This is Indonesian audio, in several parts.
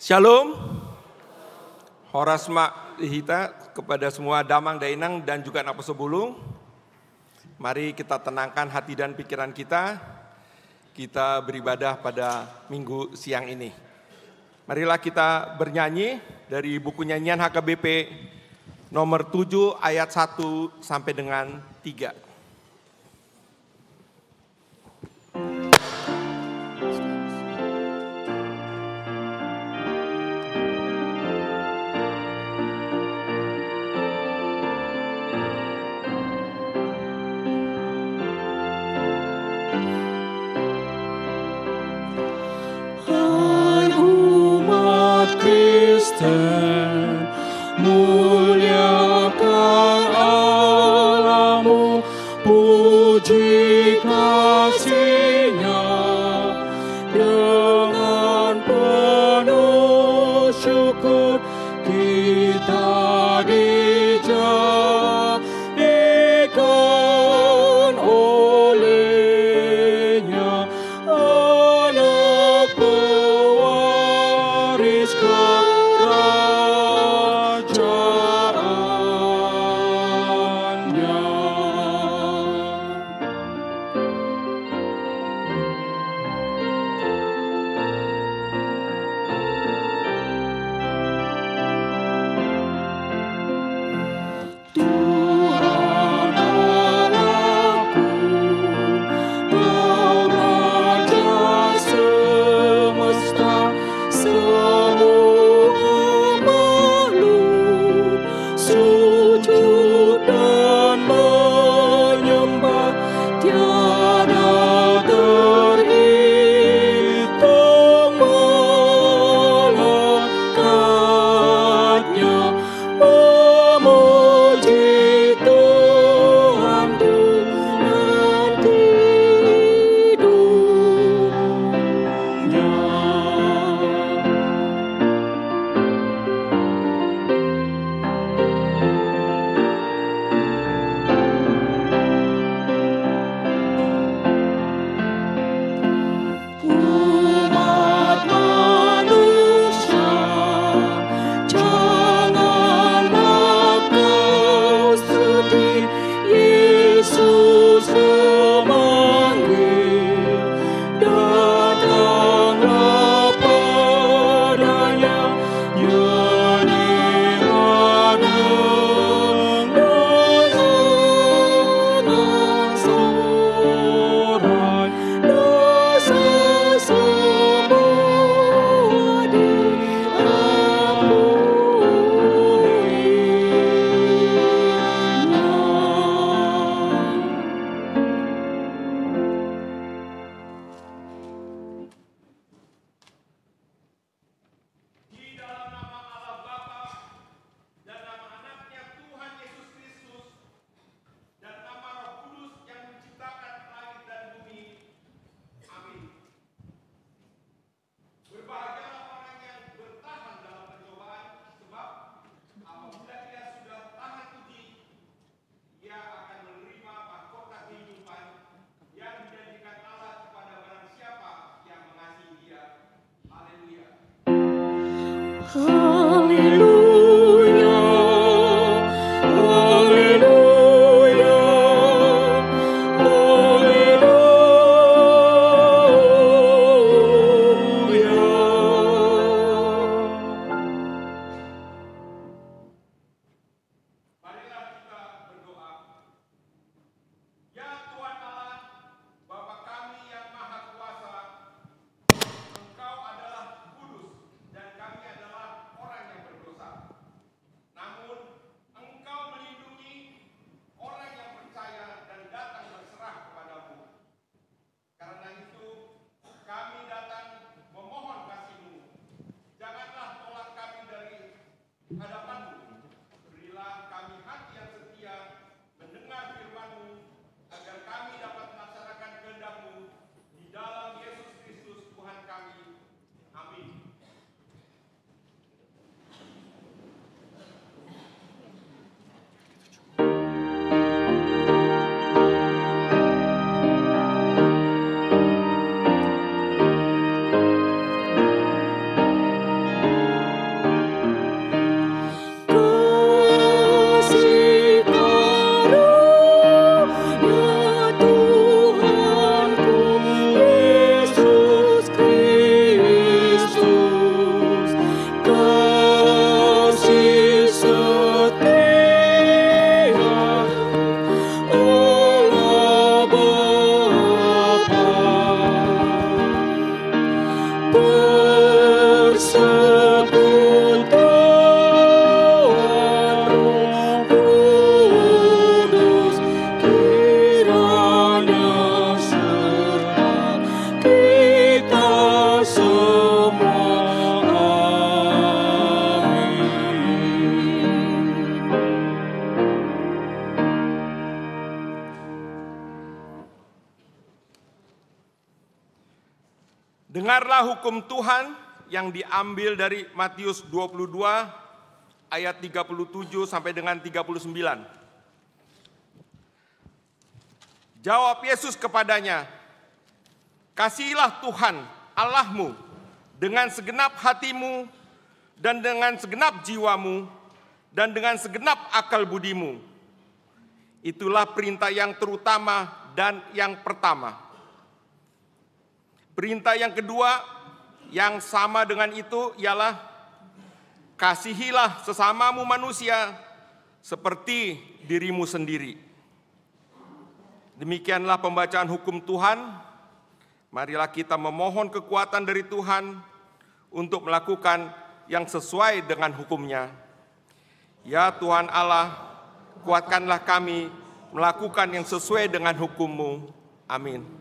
Shalom, Horasma Hita kepada semua Damang Dainang dan juga anak Pesobulung. Mari kita tenangkan hati dan pikiran kita beribadah pada minggu siang ini. Marilah kita bernyanyi dari buku nyanyian HKBP nomor 7 ayat 1 sampai dengan 3. Muliakan Allah-Mu, puji kasih-Nya, dengan penuh syukur kita dijadikan oleh-Nya anak pewaris Dengarlah hukum Tuhan yang diambil dari Matius 22 ayat 37 sampai dengan 39. Jawab Yesus kepadanya, "Kasihilah Tuhan Allahmu dengan segenap hatimu dan dengan segenap jiwamu dan dengan segenap akal budimu. Itulah perintah yang terutama dan yang pertama. Perintah yang kedua yang sama dengan itu ialah kasihilah sesamamu manusia seperti dirimu sendiri." Demikianlah pembacaan hukum Tuhan. Marilah kita memohon kekuatan dari Tuhan untuk melakukan yang sesuai dengan hukum-Nya. Ya Tuhan Allah, kuatkanlah kami melakukan yang sesuai dengan hukum-Mu. Amin.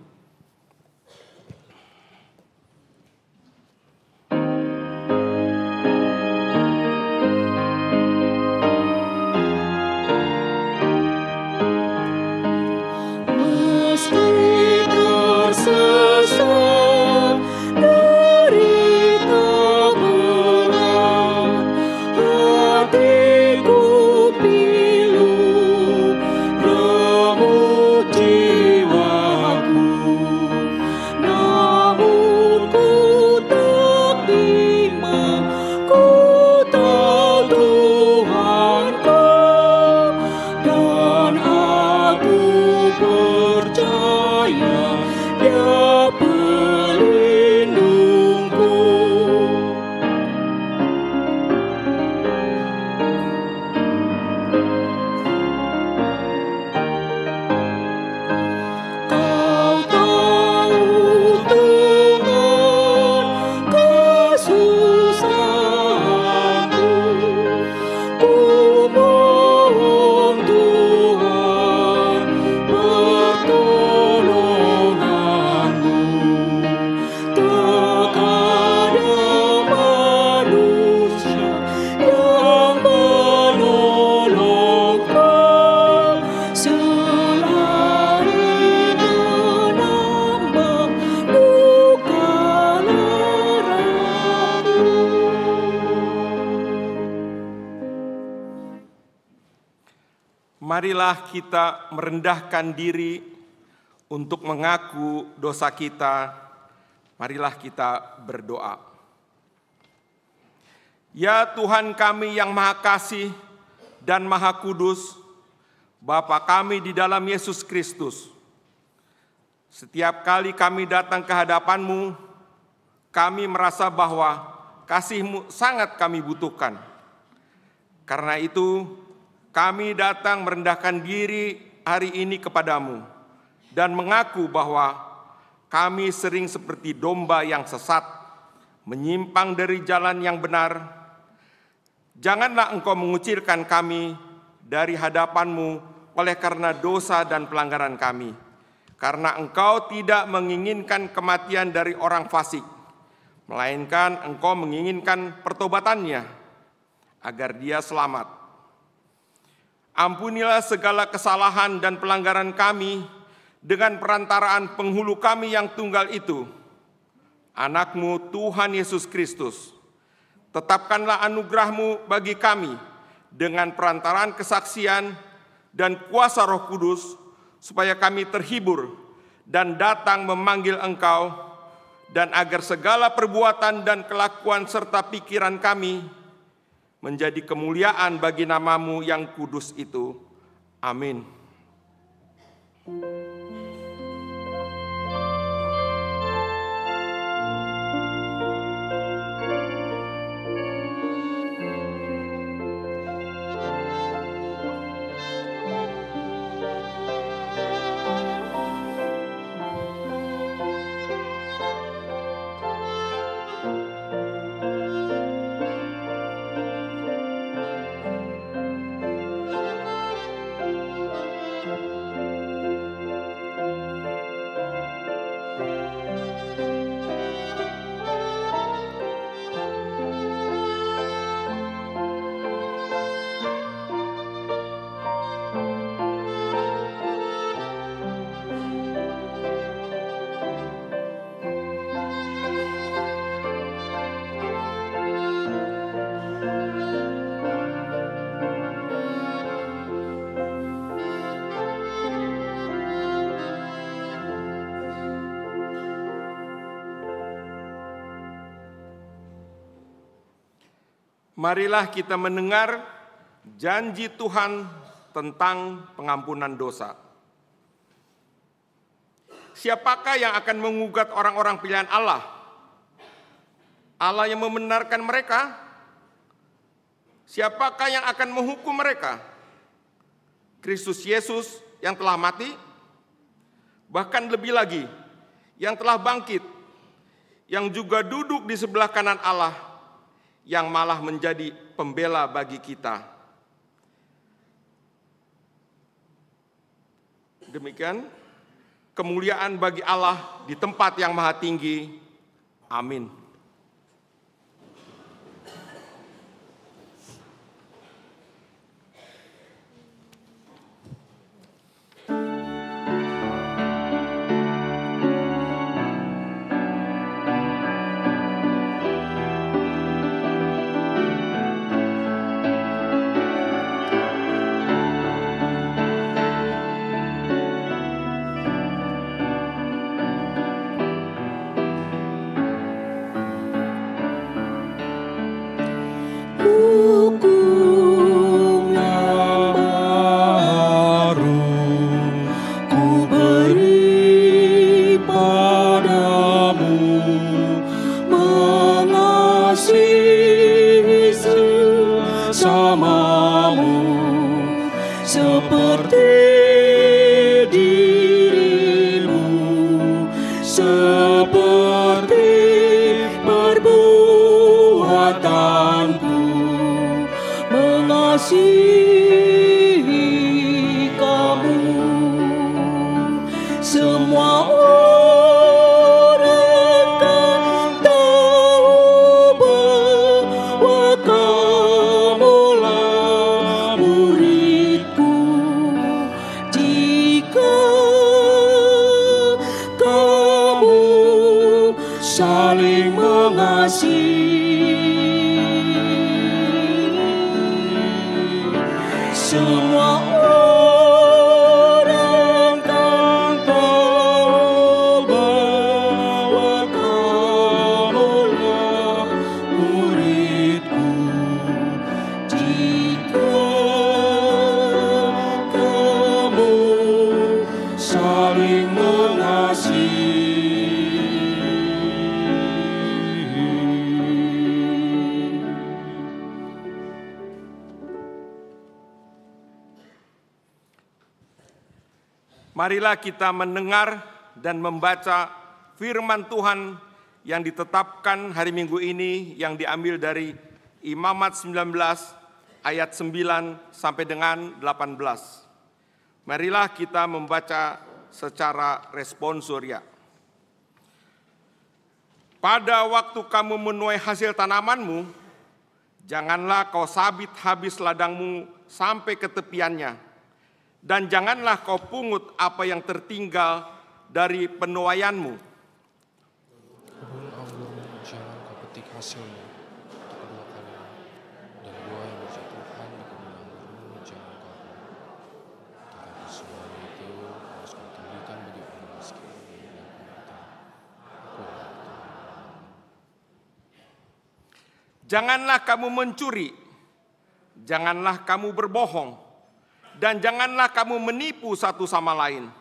Marilah kita merendahkan diri untuk mengaku dosa kita. Marilah kita berdoa. Ya Tuhan kami yang Maha Kasih dan Maha Kudus, Bapa kami di dalam Yesus Kristus, setiap kali kami datang ke hadapan-Mu, kami merasa bahwa kasih-Mu sangat kami butuhkan. Karena itu, kami datang merendahkan diri hari ini kepadamu dan mengaku bahwa kami sering seperti domba yang sesat, menyimpang dari jalan yang benar. Janganlah Engkau mengucilkan kami dari hadapan-Mu oleh karena dosa dan pelanggaran kami, karena Engkau tidak menginginkan kematian dari orang fasik, melainkan Engkau menginginkan pertobatannya agar dia selamat. Ampunilah segala kesalahan dan pelanggaran kami dengan perantaraan penghulu kami yang tunggal itu, Anak-Mu Tuhan Yesus Kristus. Tetapkanlah anugerah-Mu bagi kami dengan perantaraan kesaksian dan kuasa Roh Kudus, supaya kami terhibur dan datang memanggil Engkau, dan agar segala perbuatan dan kelakuan serta pikiran kami menjadi kemuliaan bagi nama-Mu yang kudus itu. Amin. Marilah kita mendengar janji Tuhan tentang pengampunan dosa. Siapakah yang akan mengugat orang-orang pilihan Allah? Allah yang membenarkan mereka? Siapakah yang akan menghukum mereka? Kristus Yesus yang telah mati? Bahkan lebih lagi, yang telah bangkit, yang juga duduk di sebelah kanan Allah, yang malah menjadi pembela bagi kita. Demikian kemuliaan bagi Allah di tempat yang maha tinggi. Amin. Marilah kita mendengar dan membaca firman Tuhan yang ditetapkan hari Minggu ini yang diambil dari Imamat 19 ayat 9 sampai dengan 18. Marilah kita membaca secara responsoria. Pada waktu kamu menuai hasil tanamanmu, janganlah kau sabit habis ladangmu sampai ke tepiannya. Dan janganlah kau pungut apa yang tertinggal dari penuaianmu. Kebun anggur jangan kau petik hasilnya untuk kedua kalinya, dan buah yang berjatuhan di kebun anggur jangan kau pungut. Tetapi semuanya itu harus kau kembalikan bagi orang miskin dan pendatang. Akulah Tuhan. Janganlah kamu mencuri, janganlah kamu berbohong, dan janganlah kamu menipu satu sama lain.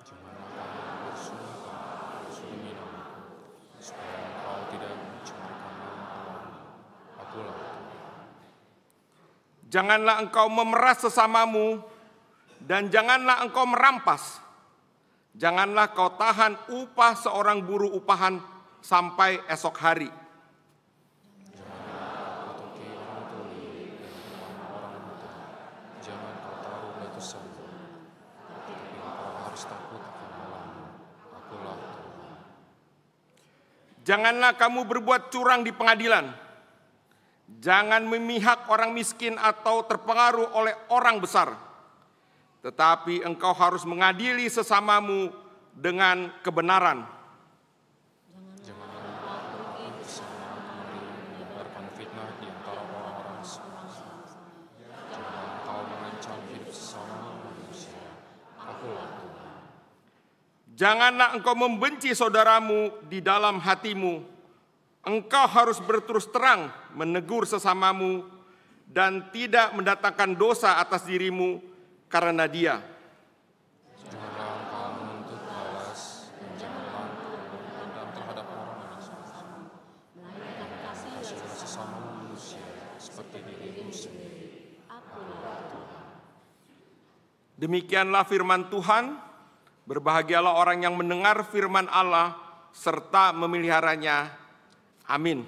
Janganlah kamu bersumpah namaku, supaya engkau tidak mencemarkan nama Allahmu. Akulah Tuhan. Janganlah engkau memeras sesamamu, dan janganlah engkau merampas. Janganlah kau tahan upah seorang buruh upahan sampai esok hari. Janganlah kamu berbuat curang di pengadilan. Jangan memihak orang miskin atau terpengaruh oleh orang besar. Tetapi engkau harus mengadili sesamamu dengan kebenaran. Janganlah bersama kemari menyebarkan fitnah di antara orang-orang sesama. Jangan engkau mengancam hidup sesama manusia. Akulah Tuhan. Janganlah engkau membenci saudaramu di dalam hatimu. Engkau harus berterus terang menegur sesamamu dan tidak mendatangkan dosa atas dirimu karena dia. Janganlah engkau menuntut balas dan janganlah engkau berdendam terhadap orang yang salah. Melainkan kasihilah sesamamu manusia seperti dirimu sendiri. Demikianlah firman Tuhan. Berbahagialah orang yang mendengar firman Allah serta memeliharanya. Amin.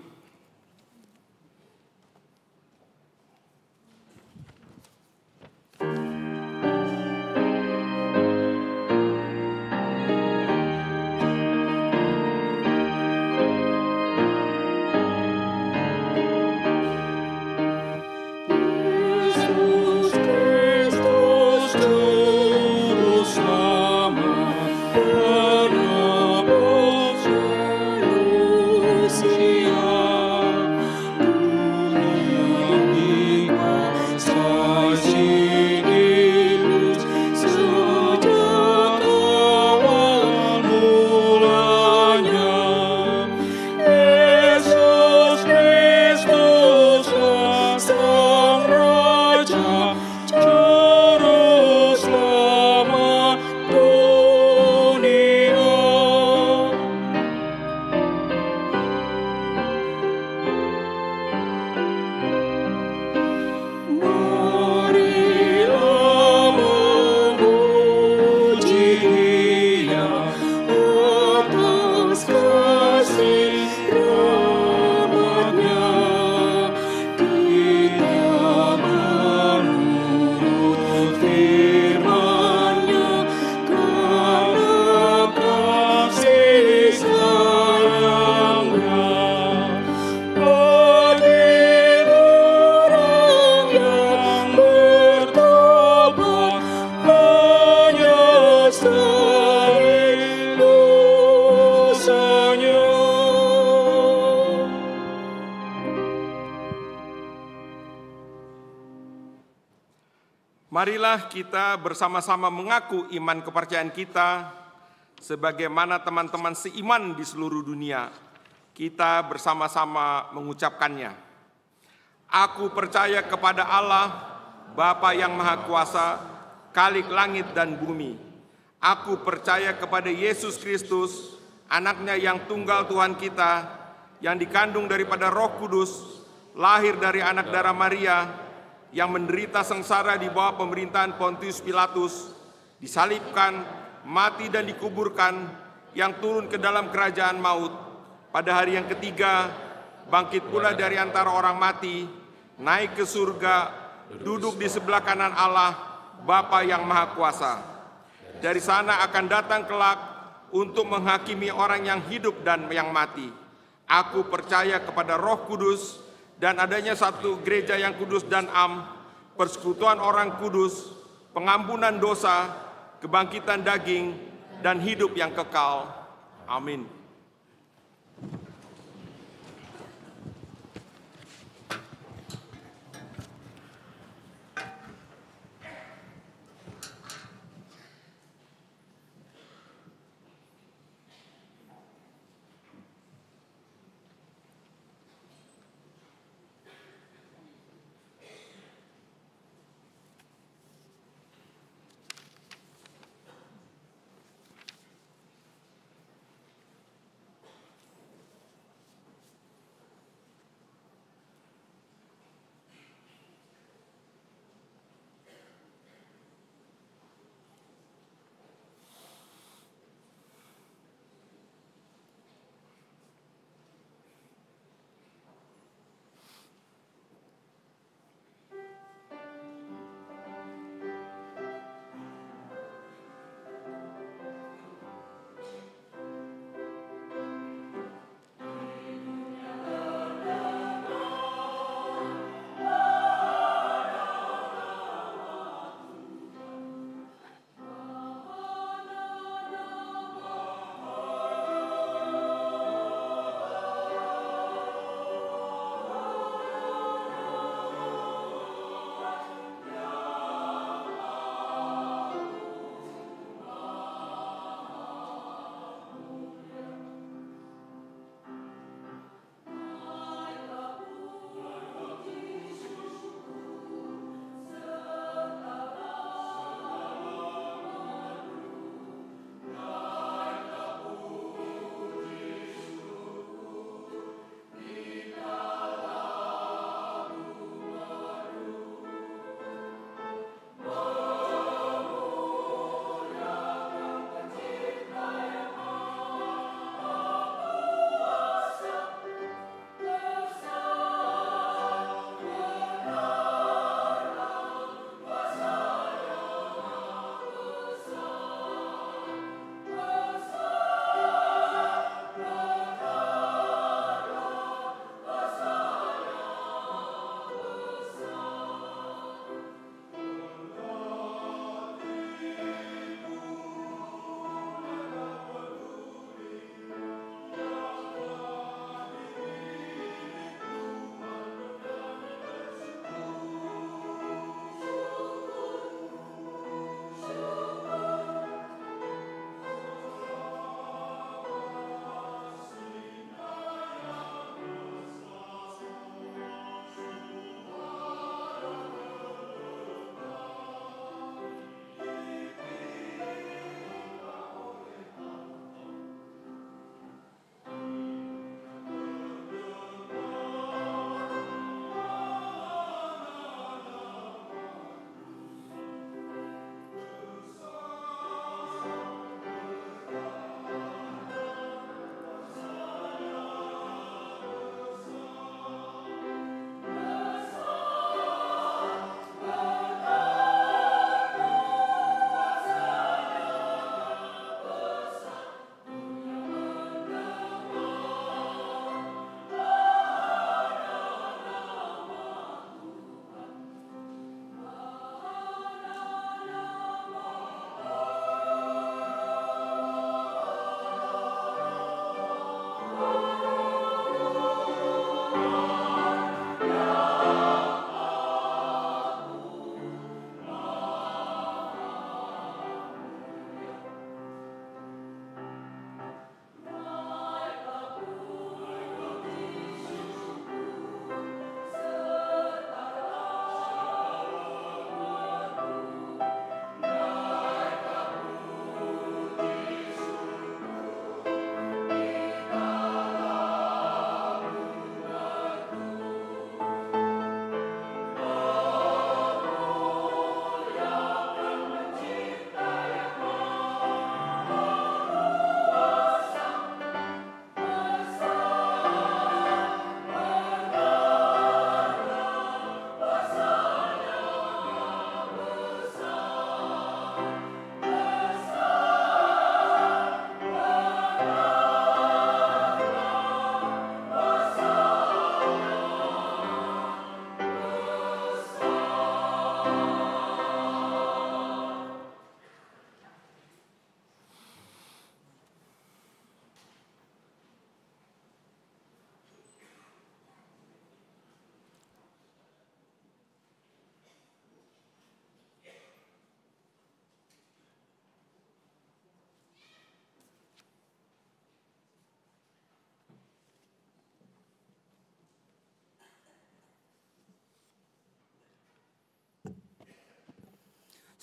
Marilah kita bersama-sama mengaku iman kepercayaan kita sebagaimana teman-teman seiman di seluruh dunia. Kita bersama-sama mengucapkannya. Aku percaya kepada Allah, Bapa yang Maha Kuasa, Khalik langit dan bumi. Aku percaya kepada Yesus Kristus, anaknya yang tunggal Tuhan kita, yang dikandung daripada Roh Kudus, lahir dari anak darah Maria, yang menderita sengsara di bawah pemerintahan Pontius Pilatus, disalibkan, mati dan dikuburkan, yang turun ke dalam kerajaan maut. Pada hari yang ketiga, bangkit pula dari antara orang mati, naik ke surga, duduk di sebelah kanan Allah, Bapa yang Maha Kuasa. Dari sana akan datang kelak untuk menghakimi orang yang hidup dan yang mati. Aku percaya kepada Roh Kudus, dan adanya satu gereja yang kudus dan persekutuan orang kudus, pengampunan dosa, kebangkitan daging, dan hidup yang kekal. Amin.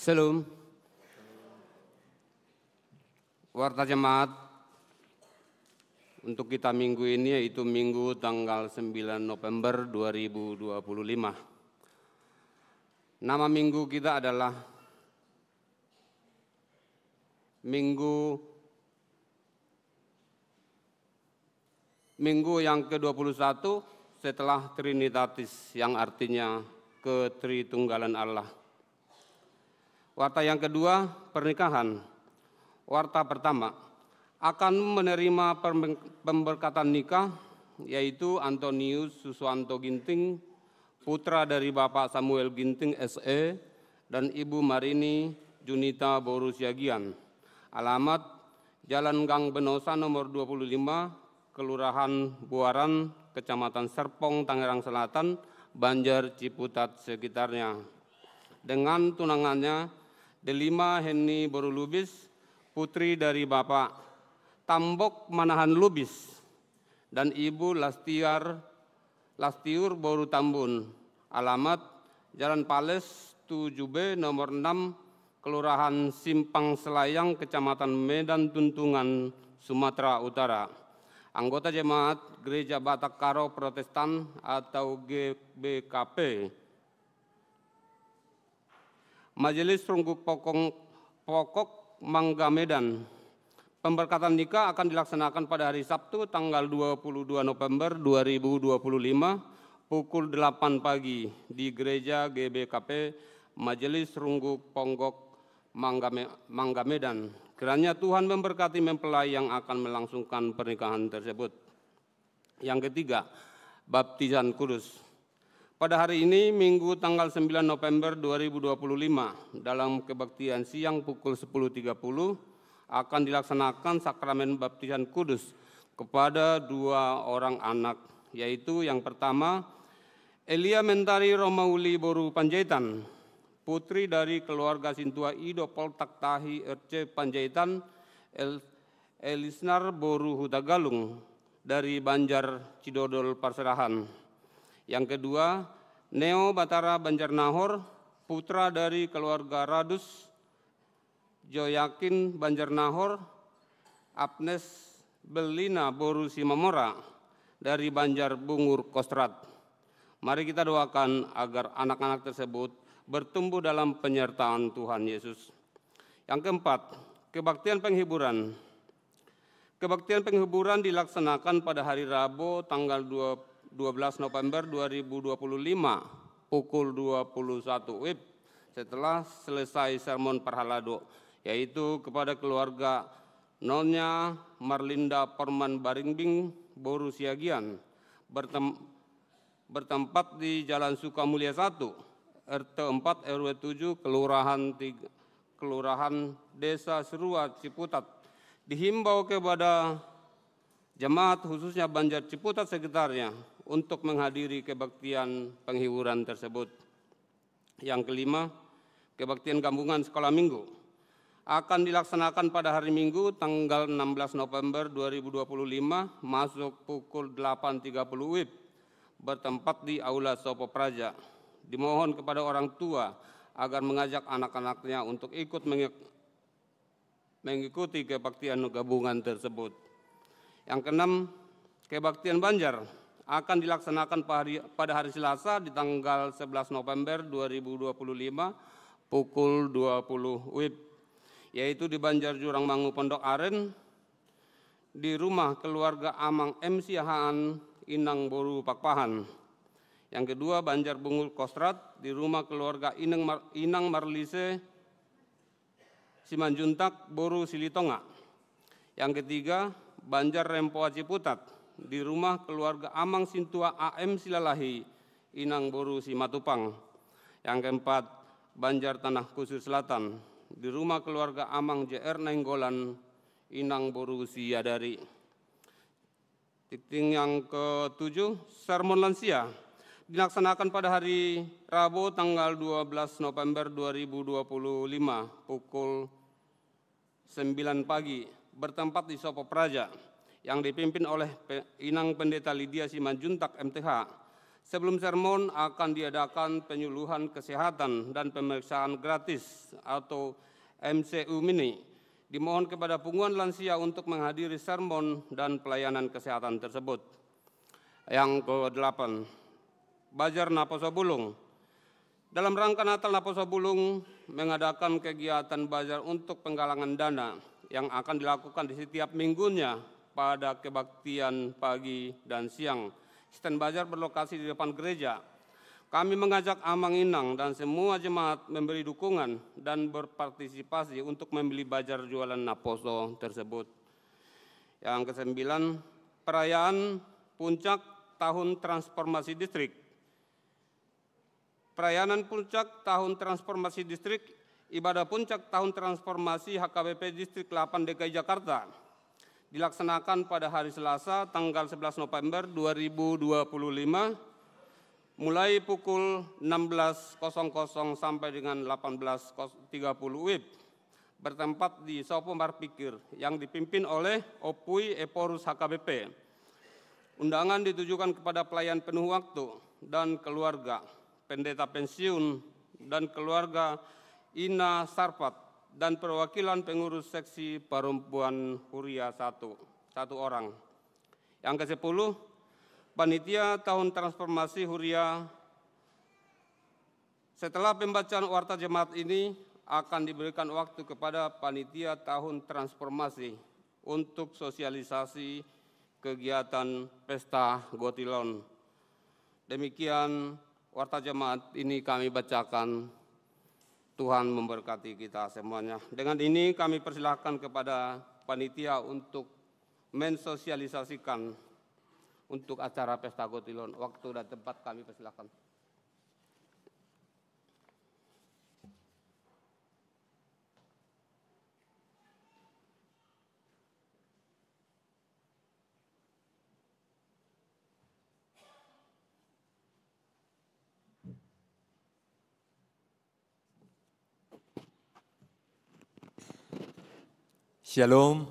Salam. Warta Jemaat untuk kita minggu ini yaitu Minggu tanggal 9 November 2025. Nama minggu kita adalah Minggu yang ke-21 setelah Trinitatis yang artinya ketritunggalan Allah. Warta yang kedua, pernikahan. Warta pertama, akan menerima pemberkatan nikah, yaitu Antonius Susuanto Ginting, putra dari Bapak Samuel Ginting SE, dan Ibu Marini Junita Boru Siagian. Alamat Jalan Gang Benosa nomor 25, Kelurahan Buaran, Kecamatan Serpong, Tangerang Selatan, Banjar, Ciputat, sekitarnya. Dengan tunangannya, Delima Henny Boru Lubis, putri dari Bapak Tambok Manahan Lubis, dan Ibu Lastiur Boru Tambun. Alamat Jalan Pales 7B nomor 6, Kelurahan Simpang Selayang, Kecamatan Medan Tuntungan, Sumatera Utara. Anggota Jemaat Gereja Batak Karo Protestan atau GBKP. Majelis Rungkuk Pokok Mangga Medan. Pemberkatan nikah akan dilaksanakan pada hari Sabtu tanggal 22 November 2025 pukul 8 pagi di Gereja GBKP Majelis Rungkuk Pokok Mangga Medan. Kiranya Tuhan memberkati mempelai yang akan melangsungkan pernikahan tersebut. Yang ketiga, baptisan kudus. Pada hari ini, Minggu tanggal 9 November 2025, dalam kebaktian siang pukul 10.30, akan dilaksanakan sakramen baptisan kudus kepada 2 orang anak, yaitu yang pertama, Elia Mentari Romauli Boru Panjaitan, putri dari keluarga Sintua Ido Poltak Tahi RC Panjaitan, Elisnar Boru Hutagalung dari Banjar Cidodol Parserahan. Yang kedua, Neo Batara Banjarnahor, putra dari keluarga Radus Joyakin Banjarnahor, Agnes Belina Boru Simamora dari Banjar Bungur Kostrat. Mari kita doakan agar anak-anak tersebut bertumbuh dalam penyertaan Tuhan Yesus. Yang keempat, kebaktian penghiburan. Kebaktian penghiburan dilaksanakan pada hari Rabu tanggal 12 November 2025 pukul 21 WIB setelah selesai sermon Parhalado, yaitu kepada keluarga Nonya Marlinda Porman Baringbing Boru Siagian bertempat di Jalan Sukamulya 1, RT 4 RW 7 Kelurahan Desa Serua Ciputat. Dihimbau kepada jemaat khususnya Banjar Ciputat sekitarnya untuk menghadiri kebaktian penghiburan tersebut. Yang kelima, kebaktian gabungan sekolah minggu akan dilaksanakan pada hari Minggu tanggal 16 November 2025 masuk pukul 8.30 WIB bertempat di Aula Sopo Praja. Dimohon kepada orang tua agar mengajak anak-anaknya untuk ikut mengikuti kebaktian gabungan tersebut. Yang keenam, kebaktian Banjar akan dilaksanakan pada hari Selasa di tanggal 11 November 2025 pukul 20 WIB, yaitu di Banjar Jurang Mangu Pondok Aren, di rumah keluarga Amang M. Siahaan Inang Boru Pakpahan. Yang kedua, Banjar Bungur Kostrat, di rumah keluarga Inang Marlise Simanjuntak Boru Silitonga. Yang ketiga, Banjar Rempoa Ciputat, di rumah keluarga Amang Sintua AM Silalahi Inang Boru Simatupang. Yang keempat, Banjar Tanah Kusir Selatan, di rumah keluarga Amang JR Nenggolan Inang Boru Siadari. Titik yang ketujuh, sermon lansia dilaksanakan pada hari Rabu tanggal 12 November 2025 pukul 9 pagi bertempat di Sopo Praja yang dipimpin oleh Inang Pendeta Lydia Simanjuntak MTH Sebelum sermon akan diadakan penyuluhan kesehatan dan pemeriksaan gratis atau MCU mini. Dimohon kepada punggungan lansia untuk menghadiri sermon dan pelayanan kesehatan tersebut. Yang ke-8, Bajar Naposo Bulung. Dalam rangka Natal, Naposo Bulung mengadakan kegiatan Bajar untuk penggalangan dana yang akan dilakukan di setiap minggunya pada kebaktian pagi dan siang. Stand Bajar berlokasi di depan gereja. Kami mengajak Amang Inang dan semua jemaat memberi dukungan dan berpartisipasi untuk membeli Bajar jualan Naposo tersebut. Yang ke-9, perayaan Puncak Tahun Transformasi Distrik. Perayaan Puncak Tahun Transformasi Distrik, ibadah Puncak Tahun Transformasi HKBP Distrik 8 DKI Jakarta dilaksanakan pada hari Selasa tanggal 11 November 2025 mulai pukul 16.00 sampai dengan 18.30 WIB bertempat di Sopo Marpikir yang dipimpin oleh Opui Eporus HKBP. Undangan ditujukan kepada pelayan penuh waktu dan keluarga, pendeta pensiun dan keluarga Ina Sarpat, dan perwakilan pengurus seksi perempuan Huria 1 orang. Yang ke-10, Panitia Tahun Transformasi Huria. Setelah pembacaan warta jemaat ini akan diberikan waktu kepada Panitia Tahun Transformasi untuk sosialisasi kegiatan Pesta Gotilon. Demikian warta jemaat ini kami bacakan. Tuhan memberkati kita semuanya. Dengan ini kami persilahkan kepada panitia untuk mensosialisasikan untuk acara Pesta Gotilon. Waktu dan tempat kami persilahkan. Shalom,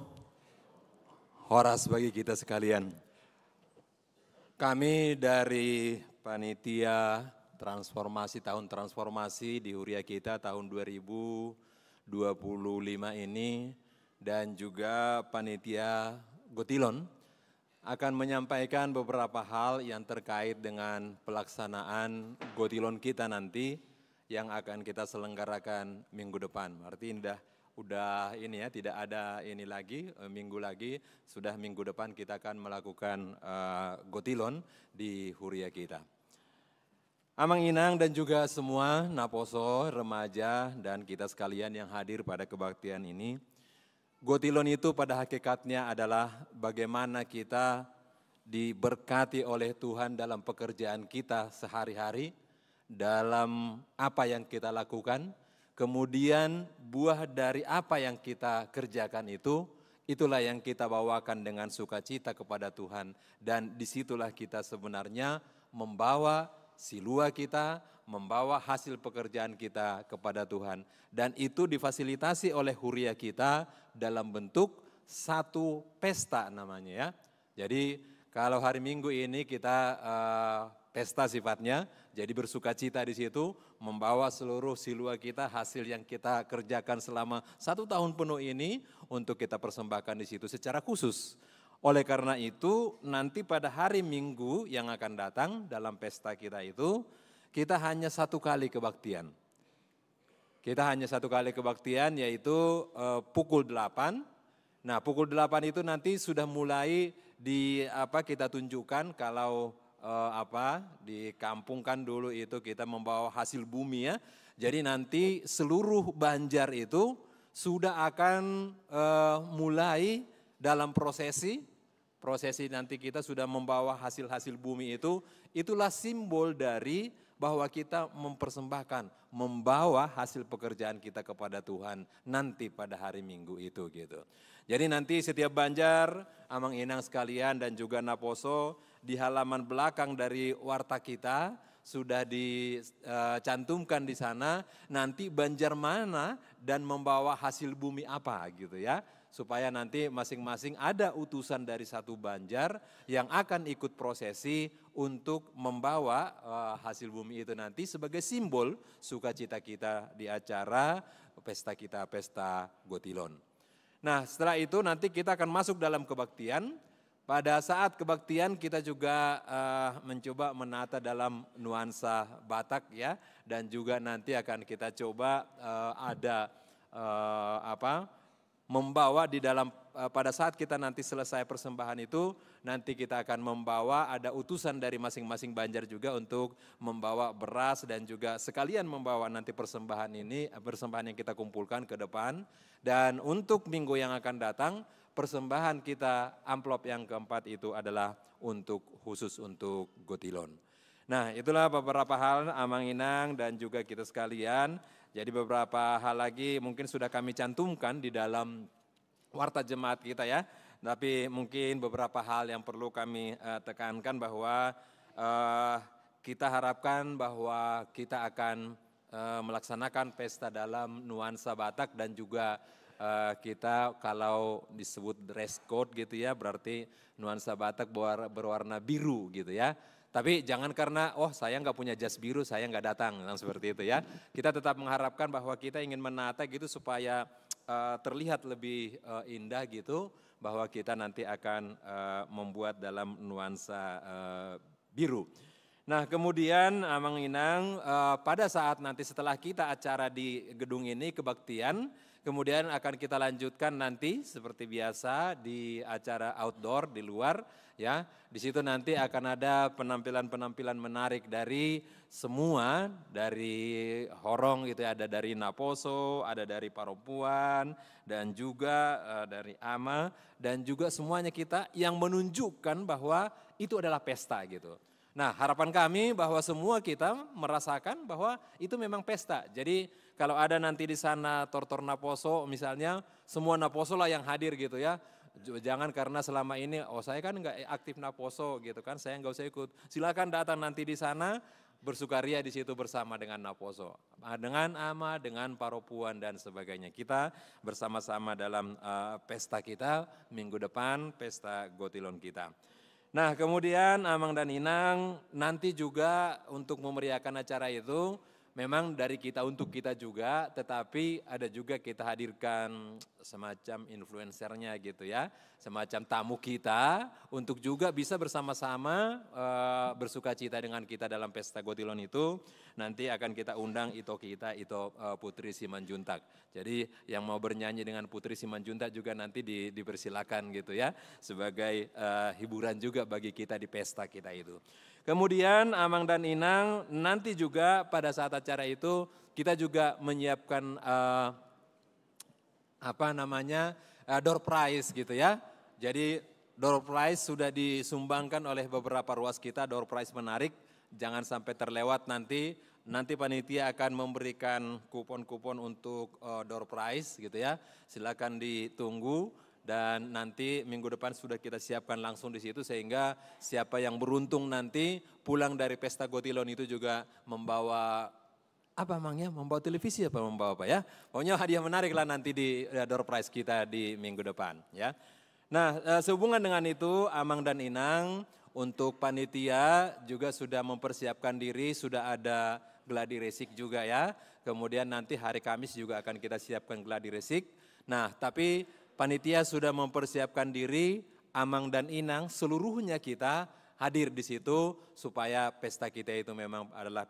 horas bagi kita sekalian. Kami dari Panitia Transformasi Tahun Transformasi di Huria kita tahun 2025 ini dan juga Panitia Gotilon akan menyampaikan beberapa hal yang terkait dengan pelaksanaan Gotilon kita nanti yang akan kita selenggarakan minggu depan. Artinya udah ini ya, tidak ada ini lagi, minggu lagi, sudah minggu depan kita akan melakukan Gotilon di Huria kita. Amang Inang dan juga semua Naposo, remaja dan kita sekalian yang hadir pada kebaktian ini. Gotilon itu pada hakikatnya adalah bagaimana kita diberkati oleh Tuhan dalam pekerjaan kita sehari-hari, dalam apa yang kita lakukan. Kemudian buah dari apa yang kita kerjakan itu, itulah yang kita bawakan dengan sukacita kepada Tuhan. Dan disitulah kita sebenarnya membawa silua kita, membawa hasil pekerjaan kita kepada Tuhan. Dan itu difasilitasi oleh Huria kita dalam bentuk satu pesta namanya ya. Jadi kalau hari Minggu ini kita pesta sifatnya, jadi bersukacita di situ, membawa seluruh silua kita, hasil yang kita kerjakan selama 1 tahun penuh ini untuk kita persembahkan di situ secara khusus. Oleh karena itu, nanti pada hari Minggu yang akan datang dalam pesta kita itu, kita hanya 1 kali kebaktian. Kita hanya 1 kali kebaktian yaitu pukul 8. Nah, pukul 8 itu nanti sudah mulai kita tunjukkan kalau di kampung kan dulu itu kita membawa hasil bumi ya. Jadi nanti seluruh Banjar itu sudah akan mulai dalam prosesi nanti kita sudah membawa hasil-hasil bumi itu. Itulah simbol dari bahwa kita mempersembahkan, membawa hasil pekerjaan kita kepada Tuhan nanti pada hari Minggu itu gitu. Jadi nanti setiap Banjar, Amang Inang sekalian dan juga Naposo di halaman belakang dari warta kita sudah dicantumkan di sana, nanti banjar mana dan membawa hasil bumi apa gitu ya. Supaya nanti masing-masing ada utusan dari satu banjar yang akan ikut prosesi untuk membawa hasil bumi itu nanti sebagai simbol sukacita kita di acara pesta kita, pesta Gotilon. Nah setelah itu nanti kita akan masuk dalam kebaktian. Pada saat kebaktian kita juga mencoba menata dalam nuansa Batak ya. Dan juga nanti akan kita coba ada membawa di dalam pada saat kita nanti selesai persembahan itu, nanti kita akan membawa ada utusan dari masing-masing banjar juga untuk membawa beras dan juga sekalian membawa nanti persembahan yang kita kumpulkan ke depan. Dan untuk minggu yang akan datang, persembahan kita amplop yang keempat itu adalah khusus untuk Gotilon. Nah itulah beberapa hal Amang Inang dan juga kita sekalian. Jadi beberapa hal lagi mungkin sudah kami cantumkan di dalam warta jemaat kita ya. Tapi mungkin beberapa hal yang perlu kami tekankan bahwa kita harapkan bahwa kita akan melaksanakan pesta dalam nuansa Batak dan juga kita kalau disebut dress code gitu ya berarti nuansa Batak berwarna biru gitu ya. Tapi jangan karena saya nggak punya jas biru saya nggak datang seperti itu ya. Kita tetap mengharapkan bahwa kita ingin menata gitu supaya terlihat lebih indah gitu bahwa kita nanti akan membuat dalam nuansa biru. Nah kemudian Amang Inang pada saat nanti setelah kita acara di gedung ini kebaktian, kemudian akan kita lanjutkan nanti seperti biasa di acara outdoor di luar ya. Di situ nanti akan ada penampilan-penampilan menarik dari semua, dari Horong gitu ya, ada dari Naposo, ada dari Paropuan dan juga dari Ama dan juga semuanya kita yang menunjukkan bahwa itu adalah pesta gitu. Nah harapan kami bahwa semua kita merasakan bahwa itu memang pesta. Jadi kalau ada nanti di sana tortor Naposo misalnya, semua Naposo lah yang hadir gitu ya. Jangan karena selama ini, saya kan nggak aktif Naposo gitu kan, saya nggak usah ikut. Silakan datang nanti di sana, bersukaria di situ bersama dengan Naposo. Dengan Ama, dengan Paropuan dan sebagainya. Kita bersama-sama dalam pesta kita, minggu depan pesta Gotilon kita. Nah kemudian Amang dan Inang nanti juga untuk memeriahkan acara itu, memang dari kita untuk kita juga, tetapi ada juga kita hadirkan semacam influencernya gitu ya, semacam tamu kita untuk juga bisa bersama-sama bersukacita dengan kita dalam pesta Gotilon itu. Nanti akan kita undang Ito Putri Simanjuntak. Jadi yang mau bernyanyi dengan Putri Simanjuntak juga nanti dipersilakan gitu ya, sebagai hiburan juga bagi kita di pesta kita itu. Kemudian Amang dan Inang nanti juga pada saat acara itu kita juga menyiapkan door prize gitu ya. Jadi door prize sudah disumbangkan oleh beberapa ruas kita, door prize menarik. Jangan sampai terlewat nanti panitia akan memberikan kupon-kupon untuk door prize gitu ya. Silakan ditunggu. Dan nanti minggu depan sudah kita siapkan langsung di situ sehingga siapa yang beruntung nanti pulang dari pesta Gotilon itu juga membawa membawa televisi membawa apa ya. Pokoknya hadiah menarik lah nanti di door prize kita di minggu depan ya. Nah sehubungan dengan itu Amang dan Inang untuk panitia juga sudah mempersiapkan diri, sudah ada gladi resik juga ya. Kemudian nanti hari Kamis juga akan kita siapkan gladi resik. Nah tapi panitia sudah mempersiapkan diri, Amang dan Inang, seluruhnya kita hadir di situ supaya pesta kita itu memang adalah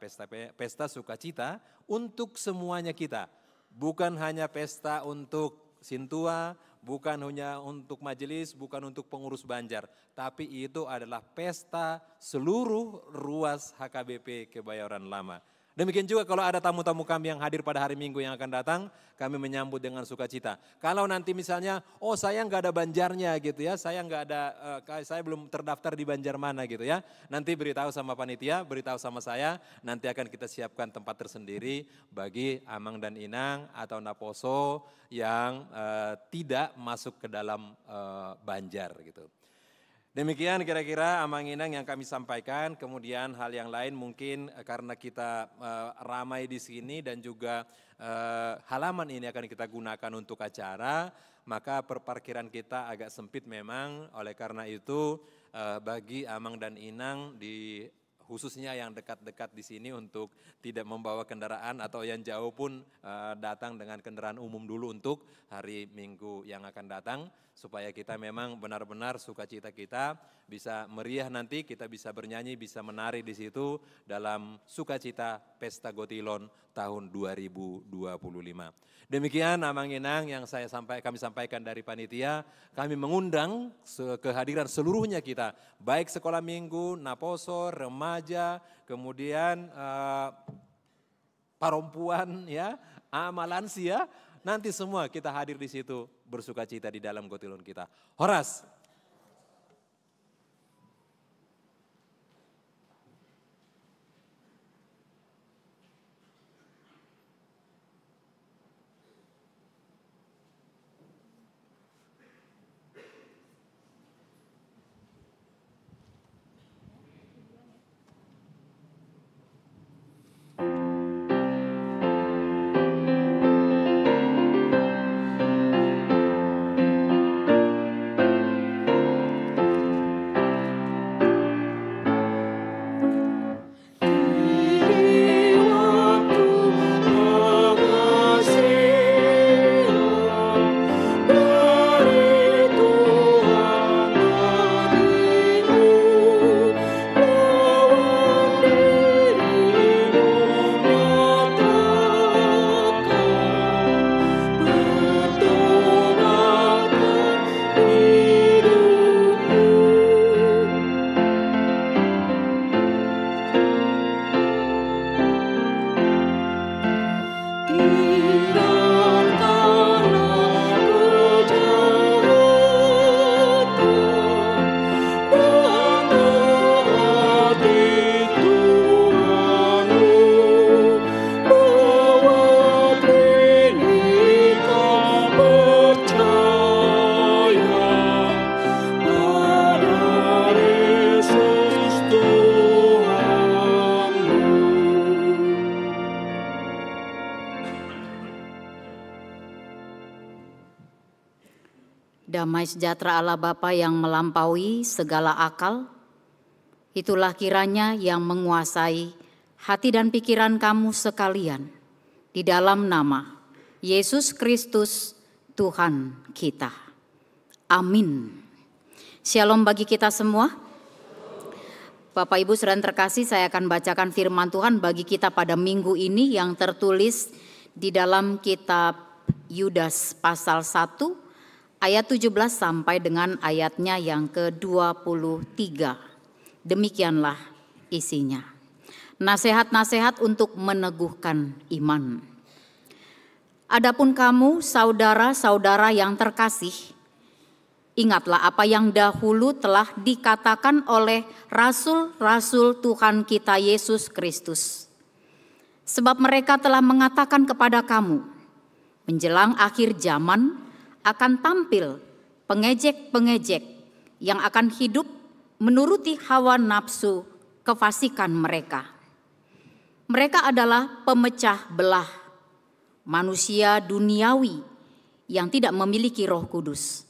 pesta sukacita untuk semuanya kita. Bukan hanya pesta untuk Sintua, bukan hanya untuk majelis, bukan untuk pengurus Banjar. Tapi itu adalah pesta seluruh ruas HKBP Kebayoran Lama. Demikian juga kalau ada tamu-tamu kami yang hadir pada hari Minggu yang akan datang, kami menyambut dengan sukacita. Kalau nanti misalnya, saya nggak ada Banjarnya gitu ya, saya belum terdaftar di Banjar mana gitu ya. Nanti beritahu sama panitia, beritahu sama saya, nanti akan kita siapkan tempat tersendiri bagi Amang dan Inang atau Naposo yang tidak masuk ke dalam Banjar gitu. Demikian kira-kira amang-inang yang kami sampaikan. Kemudian hal yang lain mungkin karena kita ramai di sini dan juga halaman ini akan kita gunakan untuk acara, maka perparkiran kita agak sempit memang. Oleh karena itu bagi amang dan inang khususnya yang dekat-dekat di sini untuk tidak membawa kendaraan atau yang jauh pun datang dengan kendaraan umum dulu untuk hari Minggu yang akan datang, supaya kita memang benar-benar sukacita kita bisa meriah, nanti kita bisa bernyanyi, bisa menari di situ dalam sukacita Pesta Gotilon tahun 2025. Demikian amang-inang yang kami sampaikan dari panitia. Kami mengundang kehadiran seluruhnya kita, baik sekolah minggu, naposo, remaja, kemudian perempuan, ya, lansia. Nanti semua kita hadir di situ bersukacita di dalam Gotilon kita. Horas. Damai sejahtera Allah Bapa yang melampaui segala akal, itulah kiranya yang menguasai hati dan pikiran kamu sekalian, di dalam nama Yesus Kristus Tuhan kita. Amin. Shalom bagi kita semua. Bapak Ibu saudara terkasih, saya akan bacakan firman Tuhan bagi kita pada minggu ini yang tertulis di dalam kitab Yudas pasal 1 ayat 17 sampai dengan ayatnya yang ke-23. Demikianlah isinya. Nasihat-nasihat untuk meneguhkan iman. Adapun kamu saudara-saudara yang terkasih, ingatlah apa yang dahulu telah dikatakan oleh rasul-rasul Tuhan kita Yesus Kristus. Sebab mereka telah mengatakan kepada kamu, menjelang akhir zaman akan tampil pengejek-pengejek yang akan hidup menuruti hawa nafsu kefasikan mereka. Mereka adalah pemecah belah, manusia duniawi yang tidak memiliki Roh Kudus.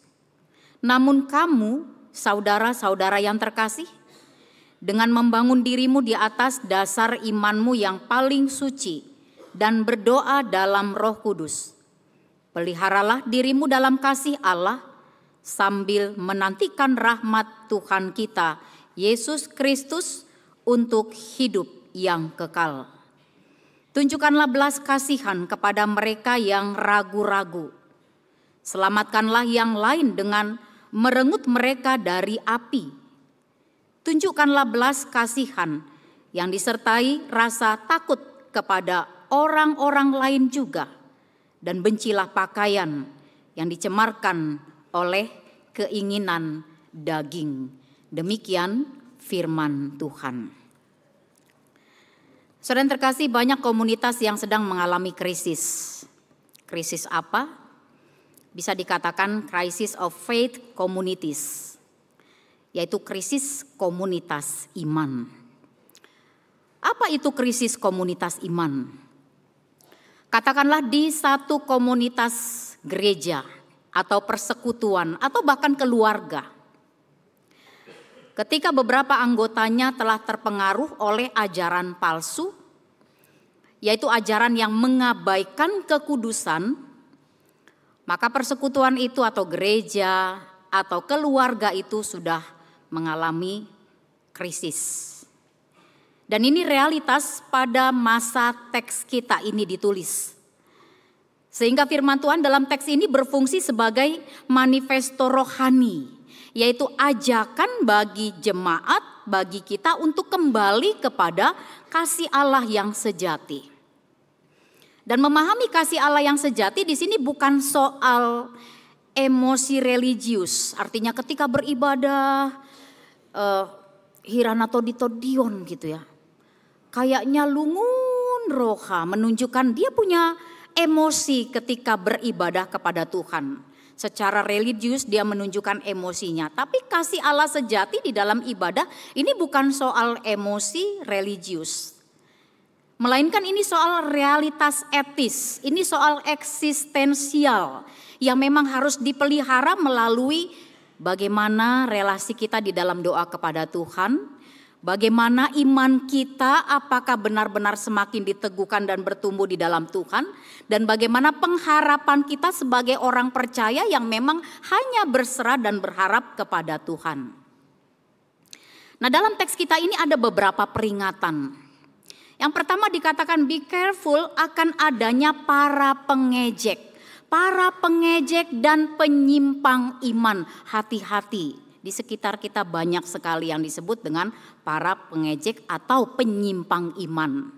Namun kamu, saudara-saudara yang terkasih, dengan membangun dirimu di atas dasar imanmu yang paling suci dan berdoa dalam Roh Kudus, peliharalah dirimu dalam kasih Allah sambil menantikan rahmat Tuhan kita Yesus Kristus untuk hidup yang kekal. Tunjukkanlah belas kasihan kepada mereka yang ragu-ragu. Selamatkanlah yang lain dengan merenggut mereka dari api. Tunjukkanlah belas kasihan yang disertai rasa takut kepada orang-orang lain juga. Dan bencilah pakaian yang dicemarkan oleh keinginan daging. Demikian firman Tuhan. Saudara terkasih, banyak komunitas yang sedang mengalami krisis. Krisis apa? Bisa dikatakan crisis of faith communities. yaitu krisis komunitas iman. Apa itu krisis komunitas iman? Katakanlah di satu komunitas gereja atau persekutuan atau bahkan keluarga. Ketika beberapa anggotanya telah terpengaruh oleh ajaran palsu, yaitu ajaran yang mengabaikan kekudusan, maka persekutuan itu atau gereja atau keluarga itu sudah mengalami krisis. Dan ini realitas pada masa teks kita ini ditulis. Sehingga firman Tuhan dalam teks ini berfungsi sebagai manifesto rohani, yaitu ajakan bagi jemaat, bagi kita untuk kembali kepada kasih Allah yang sejati. Dan memahami kasih Allah yang sejati di sini bukan soal emosi religius, artinya ketika beribadah hiranatoditodion gitu ya. Kayaknya lungun roha, menunjukkan dia punya emosi ketika beribadah kepada Tuhan. Secara religius dia menunjukkan emosinya. Tapi kasih Allah sejati di dalam ibadah ini bukan soal emosi religius. Melainkan ini soal realitas etis, ini soal eksistensial yang memang harus dipelihara melalui bagaimana relasi kita di dalam doa kepada Tuhan. Bagaimana iman kita apakah benar-benar semakin diteguhkan dan bertumbuh di dalam Tuhan. Dan bagaimana pengharapan kita sebagai orang percaya yang memang hanya berserah dan berharap kepada Tuhan. Nah, dalam teks kita ini ada beberapa peringatan. Yang pertama dikatakan be careful akan adanya para pengejek. Para pengejek dan penyimpang iman, hati-hati. Di sekitar kita banyak sekali yang disebut dengan para pengejek atau penyimpang iman.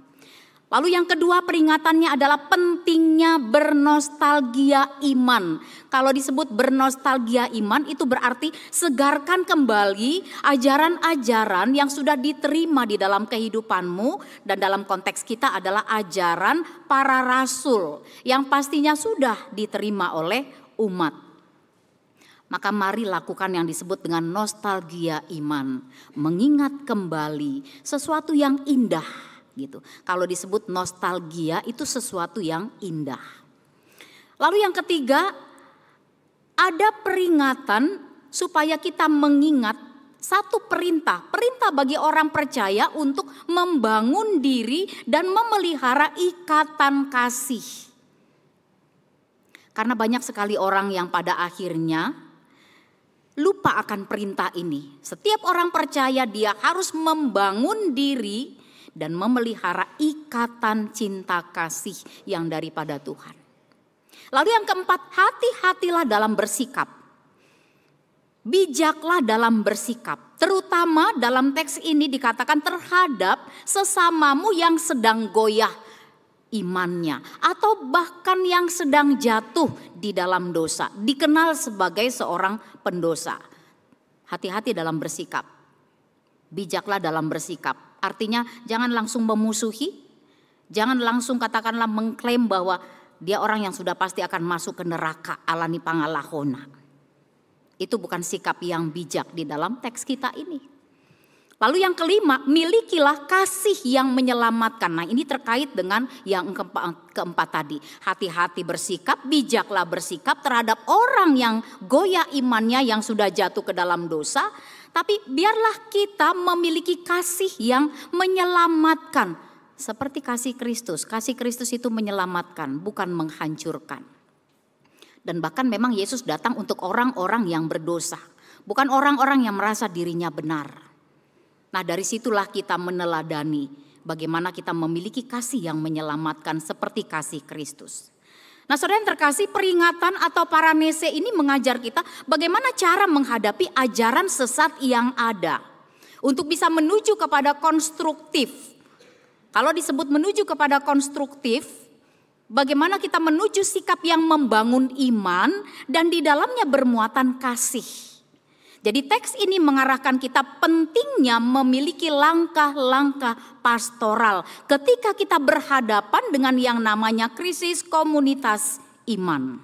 Lalu yang kedua peringatannya adalah pentingnya bernostalgia iman. Kalau disebut bernostalgia iman itu berarti segarkan kembali ajaran-ajaran yang sudah diterima di dalam kehidupanmu. Dan dalam konteks kita adalah ajaran para rasul yang pastinya sudah diterima oleh umat. Maka mari lakukan yang disebut dengan nostalgia iman. Mengingat kembali sesuatu yang indah gitu. Kalau disebut nostalgia itu sesuatu yang indah. Lalu yang ketiga, ada peringatan supaya kita mengingat satu perintah. Perintah bagi orang percaya untuk membangun diri dan memelihara ikatan kasih. Karena banyak sekali orang yang pada akhirnya lupa akan perintah ini. Setiap orang percaya dia harus membangun diri dan memelihara ikatan cinta kasih yang daripada Tuhan. Lalu yang keempat, hati-hatilah dalam bersikap. Bijaklah dalam bersikap. Terutama dalam teks ini dikatakan terhadap sesamamu yang sedang goyah imannya atau bahkan yang sedang jatuh di dalam dosa, dikenal sebagai seorang pendosa. Hati-hati dalam bersikap. Bijaklah dalam bersikap. Artinya jangan langsung memusuhi, jangan langsung katakanlah mengklaim bahwa dia orang yang sudah pasti akan masuk ke neraka alani pangalahona. Itu bukan sikap yang bijak di dalam teks kita ini. Lalu yang kelima, milikilah kasih yang menyelamatkan. Nah, ini terkait dengan yang keempat tadi. Hati-hati bersikap, bijaklah bersikap terhadap orang yang goyah imannya, yang sudah jatuh ke dalam dosa. Tapi biarlah kita memiliki kasih yang menyelamatkan. Seperti kasih Kristus. Kasih Kristus itu menyelamatkan, bukan menghancurkan. Dan bahkan memang Yesus datang untuk orang-orang yang berdosa. Bukan orang-orang yang merasa dirinya benar. Nah, dari situlah kita meneladani bagaimana kita memiliki kasih yang menyelamatkan seperti kasih Kristus. Nah, saudara yang terkasih, peringatan atau paranese ini mengajar kita bagaimana cara menghadapi ajaran sesat yang ada. Untuk bisa menuju kepada konstruktif. Kalau disebut menuju kepada konstruktif, bagaimana kita menuju sikap yang membangun iman dan di dalamnya bermuatan kasih. Jadi teks ini mengarahkan kita pentingnya memiliki langkah-langkah pastoral ketika kita berhadapan dengan yang namanya krisis komunitas iman.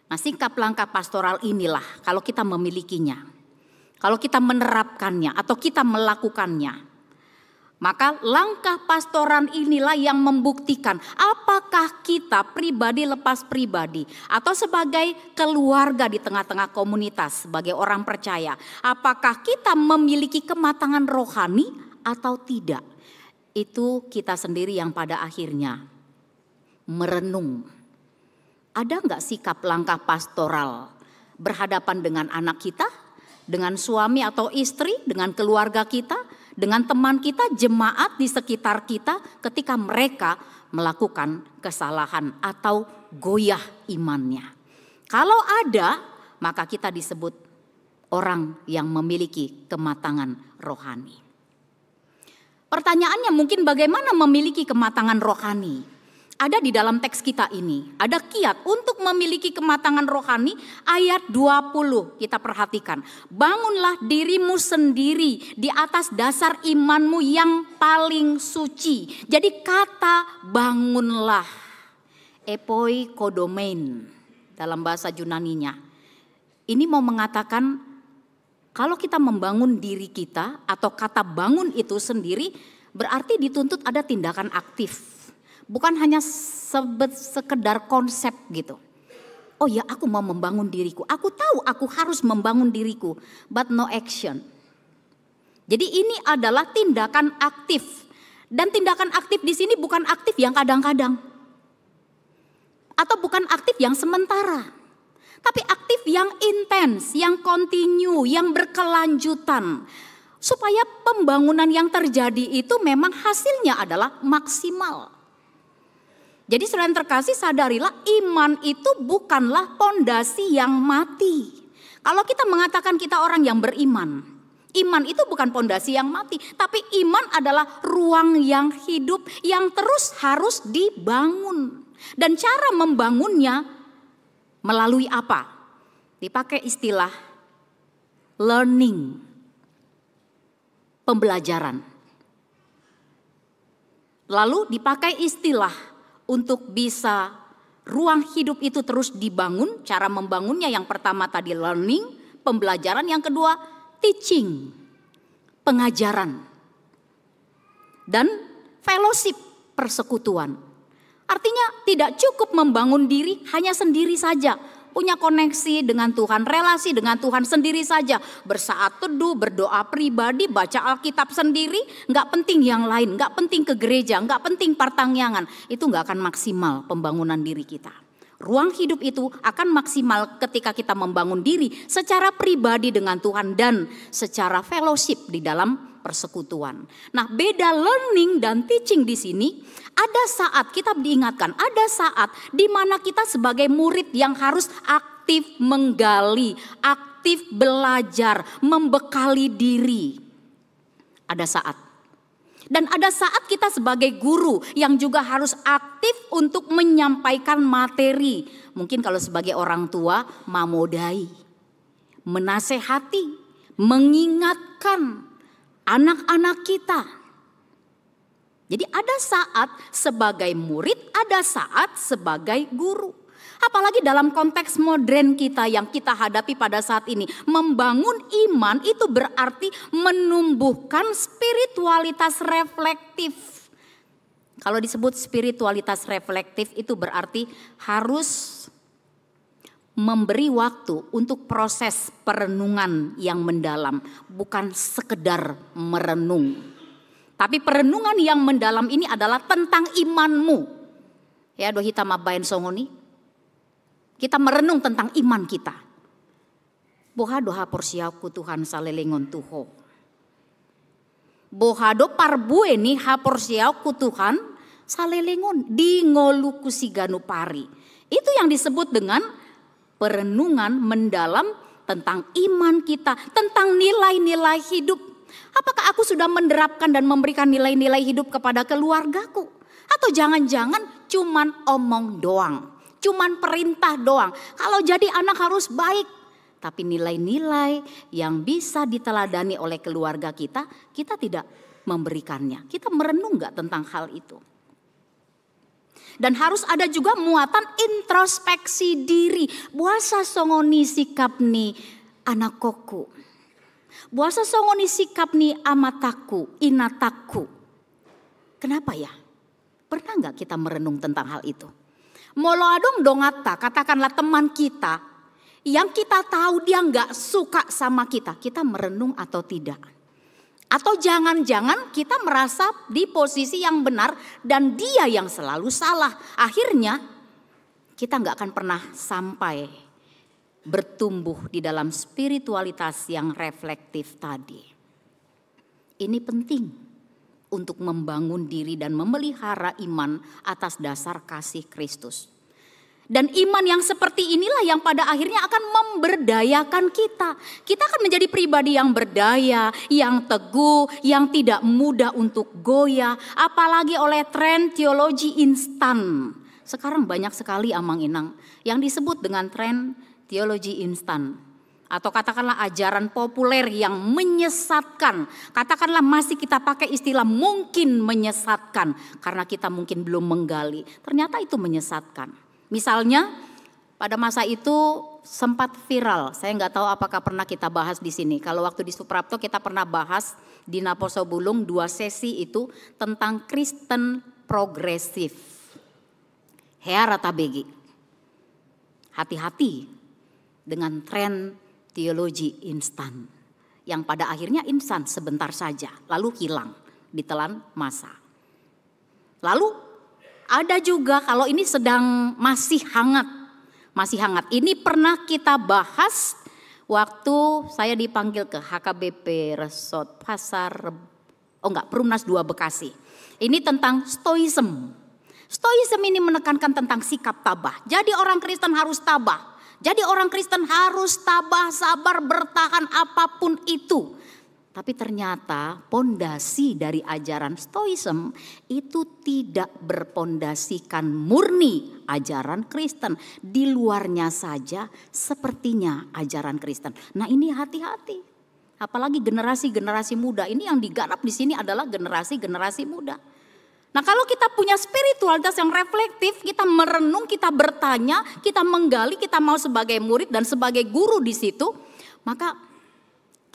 Nah, sikap langkah pastoral inilah kalau kita memilikinya, Kalau kita menerapkannya atau kita melakukannya, maka langkah pastoran inilah yang membuktikan apakah kita pribadi lepas pribadi atau sebagai keluarga di tengah-tengah komunitas sebagai orang percaya, apakah kita memiliki kematangan rohani atau tidak. Itu kita sendiri yang pada akhirnya merenung. Ada enggak sikap langkah pastoral berhadapan dengan anak kita, dengan suami atau istri, dengan keluarga kita, dengan teman kita, jemaat di sekitar kita ketika mereka melakukan kesalahan atau goyah imannya. Kalau ada, maka kita disebut orang yang memiliki kematangan rohani. Pertanyaannya mungkin bagaimana memiliki kematangan rohani? Ada di dalam teks kita ini, ada kiat untuk memiliki kematangan rohani ayat 20 kita perhatikan. Bangunlah dirimu sendiri di atas dasar imanmu yang paling suci. Jadi kata bangunlah, epoi kodomein dalam bahasa Yunaninya. Ini mau mengatakan kalau kita membangun diri kita atau kata bangun itu sendiri berarti dituntut ada tindakan aktif. Bukan hanya sekedar konsep gitu. Oh ya, aku mau membangun diriku. Aku tahu aku harus membangun diriku, but no action. Jadi ini adalah tindakan aktif. Dan tindakan aktif di sini bukan aktif yang kadang-kadang. Atau bukan aktif yang sementara. Tapi aktif yang intens, yang kontinu, yang berkelanjutan. Supaya pembangunan yang terjadi itu memang hasilnya adalah maksimal. Jadi saudara yang terkasih, sadarilah iman itu bukanlah pondasi yang mati. Kalau kita mengatakan kita orang yang beriman, iman itu bukan pondasi yang mati. Tapi iman adalah ruang yang hidup yang terus harus dibangun. Dan cara membangunnya melalui apa? Dipakai istilah learning, pembelajaran. Lalu dipakai istilah untuk bisa ruang hidup itu terus dibangun. Cara membangunnya yang pertama tadi learning, pembelajaran. Yang kedua teaching, pengajaran. Dan fellowship, persekutuan. Artinya tidak cukup membangun diri hanya sendiri saja. Punya koneksi dengan Tuhan, relasi dengan Tuhan sendiri saja. Bersaat teduh, berdoa pribadi, baca Alkitab sendiri. Gak penting yang lain, gak penting ke gereja, gak penting partangyangan. Itu gak akan maksimal pembangunan diri kita. Ruang hidup itu akan maksimal ketika kita membangun diri secara pribadi dengan Tuhan dan secara fellowship di dalam persekutuan. Nah, beda learning dan teaching di sini. Ada saat kita diingatkan, ada saat di mana kita sebagai murid yang harus aktif menggali, aktif belajar, membekali diri. Ada saat. Dan ada saat kita sebagai guru yang juga harus aktif untuk menyampaikan materi. Mungkin kalau sebagai orang tua, mamodai, menasehati, mengingatkan anak-anak kita. Jadi ada saat sebagai murid, ada saat sebagai guru. Apalagi dalam konteks modern kita yang kita hadapi pada saat ini. Membangun iman itu berarti menumbuhkan spiritualitas reflektif. Kalau disebut spiritualitas reflektif itu berarti harus memberi waktu untuk proses perenungan yang mendalam. Bukan sekedar merenung. Tapi perenungan yang mendalam ini adalah tentang imanmu. Ya, dohita mabain songoni. Kita merenung tentang iman kita. Boha doha porsiaku Tuhan salelengon tuho. Boha do parbue ni ha porsiaku Tuhan salelengon di ngoluku siganu pari. Itu yang disebut dengan perenungan mendalam tentang iman kita, tentang nilai-nilai hidup. Apakah aku sudah menerapkan dan memberikan nilai-nilai hidup kepada keluargaku? Atau jangan-jangan cuman omong doang, cuman perintah doang. Kalau jadi anak harus baik, tapi nilai-nilai yang bisa diteladani oleh keluarga kita, kita tidak memberikannya. Kita merenung gak tentang hal itu? Dan harus ada juga muatan introspeksi diri. Buasa songoni sikap ni anak koku. Buasa songoni sikap ni amataku, inataku. Kenapa ya? Pernah nggak kita merenung tentang hal itu? Molo adong dongata, katakanlah teman kita yang kita tahu dia nggak suka sama kita merenung atau tidak? Atau jangan-jangan kita merasa di posisi yang benar dan dia yang selalu salah. Akhirnya kita nggak akan pernah sampai bertumbuh di dalam spiritualitas yang reflektif tadi. Ini penting untuk membangun diri dan memelihara iman atas dasar kasih Kristus. Dan iman yang seperti inilah yang pada akhirnya akan memberdayakan kita. Kita akan menjadi pribadi yang berdaya, yang teguh, yang tidak mudah untuk goyah. Apalagi oleh tren teologi instan. Sekarang banyak sekali amang-inang yang disebut dengan tren teologi instan. Atau katakanlah ajaran populer yang menyesatkan. Katakanlah masih kita pakai istilah mungkin menyesatkan. Karena kita mungkin belum menggali. Ternyata itu menyesatkan. Misalnya pada masa itu sempat viral. Saya nggak tahu apakah pernah kita bahas di sini. Kalau waktu di Suprapto kita pernah bahas di Naposobulung 2 sesi itu tentang Kristen progresif. Hearata begi. Hati-hati dengan tren teologi instan. Yang pada akhirnya instan sebentar saja. Lalu hilang ditelan masa. Lalu ada juga kalau ini sedang masih hangat. Masih hangat. Ini pernah kita bahas waktu saya dipanggil ke HKBP Resort Perumnas 2 Bekasi. Ini tentang stoism. Stoism ini menekankan tentang sikap tabah. Jadi orang Kristen harus tabah. Jadi orang Kristen harus tabah, sabar, bertahan apapun itu. Tapi ternyata pondasi dari ajaran stoism itu tidak berpondasikan murni ajaran Kristen. Di luarnya saja sepertinya ajaran Kristen. Nah ini hati-hati. Apalagi generasi-generasi muda. Ini yang digarap di sini adalah generasi-generasi muda. Nah kalau kita punya spiritualitas yang reflektif, kita merenung, kita bertanya, kita menggali, kita mau sebagai murid dan sebagai guru di situ. Maka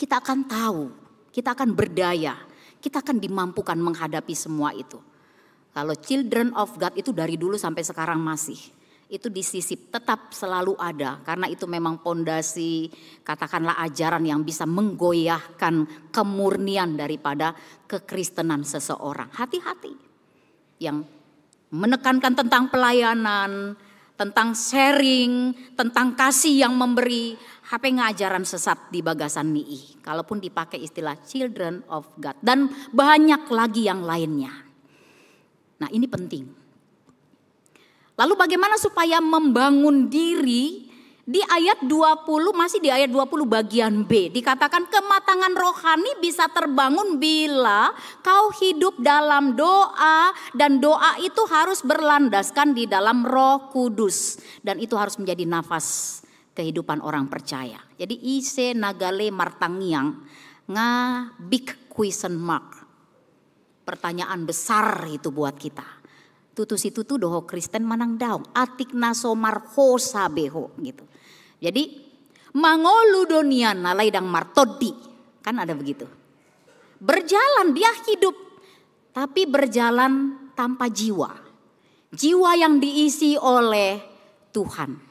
kita akan tahu. Kita akan berdaya, kita akan dimampukan menghadapi semua itu. Kalau children of God itu dari dulu sampai sekarang masih. Itu disisip, tetap selalu ada. Karena itu memang pondasi, katakanlah ajaran yang bisa menggoyahkan kemurnian daripada kekristenan seseorang. Hati-hati. Yang menekankan tentang pelayanan, tentang sharing, tentang kasih yang memberi. HP ngajaran sesat di bagasan NII. Kalaupun dipakai istilah children of God. Dan banyak lagi yang lainnya. Nah ini penting. Lalu bagaimana supaya membangun diri? Di ayat 20, masih di ayat 20 bagian B. Dikatakan kematangan rohani bisa terbangun bila kau hidup dalam doa. Dan doa itu harus berlandaskan di dalam Roh Kudus. Dan itu harus menjadi nafas kehidupan orang percaya. Jadi ise nagale martangiang nga big question mark. Pertanyaan besar itu buat kita. Tutus itu tuh doho Kristen manang daung. Atik naso marho sabeho gitu. Jadi mangolu donian nalaidang martodi. Kan ada begitu. Berjalan dia hidup. Tapi berjalan tanpa jiwa. Jiwa yang diisi oleh Tuhan.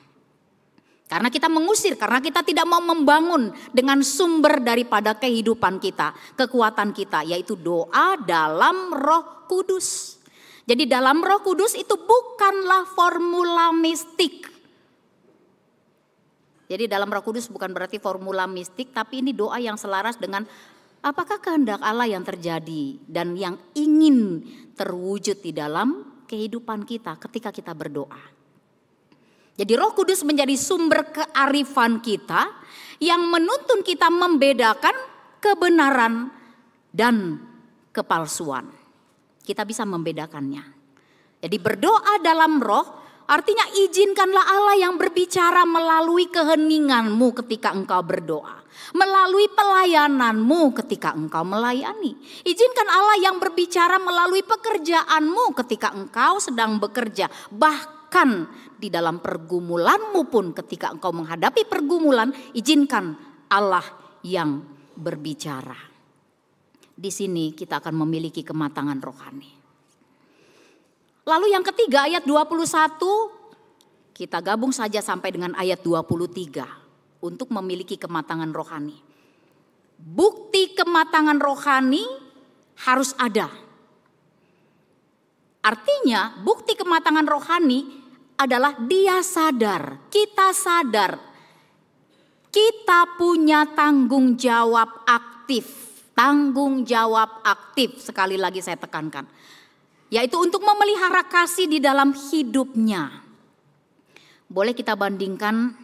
Karena kita mengusir, karena kita tidak mau membangun dengan sumber daripada kehidupan kita, kekuatan kita, yaitu doa dalam Roh Kudus. Jadi dalam Roh Kudus itu bukanlah formula mistik. Jadi dalam Roh Kudus bukan berarti formula mistik, tapi ini doa yang selaras dengan apakah kehendak Allah yang terjadi dan yang ingin terwujud di dalam kehidupan kita ketika kita berdoa. Jadi Roh Kudus menjadi sumber kearifan kita yang menuntun kita membedakan kebenaran dan kepalsuan. Kita bisa membedakannya. Jadi berdoa dalam roh artinya izinkanlah Allah yang berbicara melalui keheninganmu ketika engkau berdoa. Melalui pelayananmu ketika engkau melayani. Izinkan Allah yang berbicara melalui pekerjaanmu ketika engkau sedang bekerja. Bahkan di dalam pergumulanmu pun ketika engkau menghadapi pergumulan, izinkan Allah yang berbicara. Di sini kita akan memiliki kematangan rohani. Lalu yang ketiga ayat 21, kita gabung saja sampai dengan ayat 23 untuk memiliki kematangan rohani. Bukti kematangan rohani harus ada. Artinya bukti kematangan rohani adalah dia sadar, kita sadar. Kita punya tanggung jawab aktif. Tanggung jawab aktif, sekali lagi saya tekankan. Yaitu untuk memelihara kasih di dalam hidupnya. Boleh kita bandingkan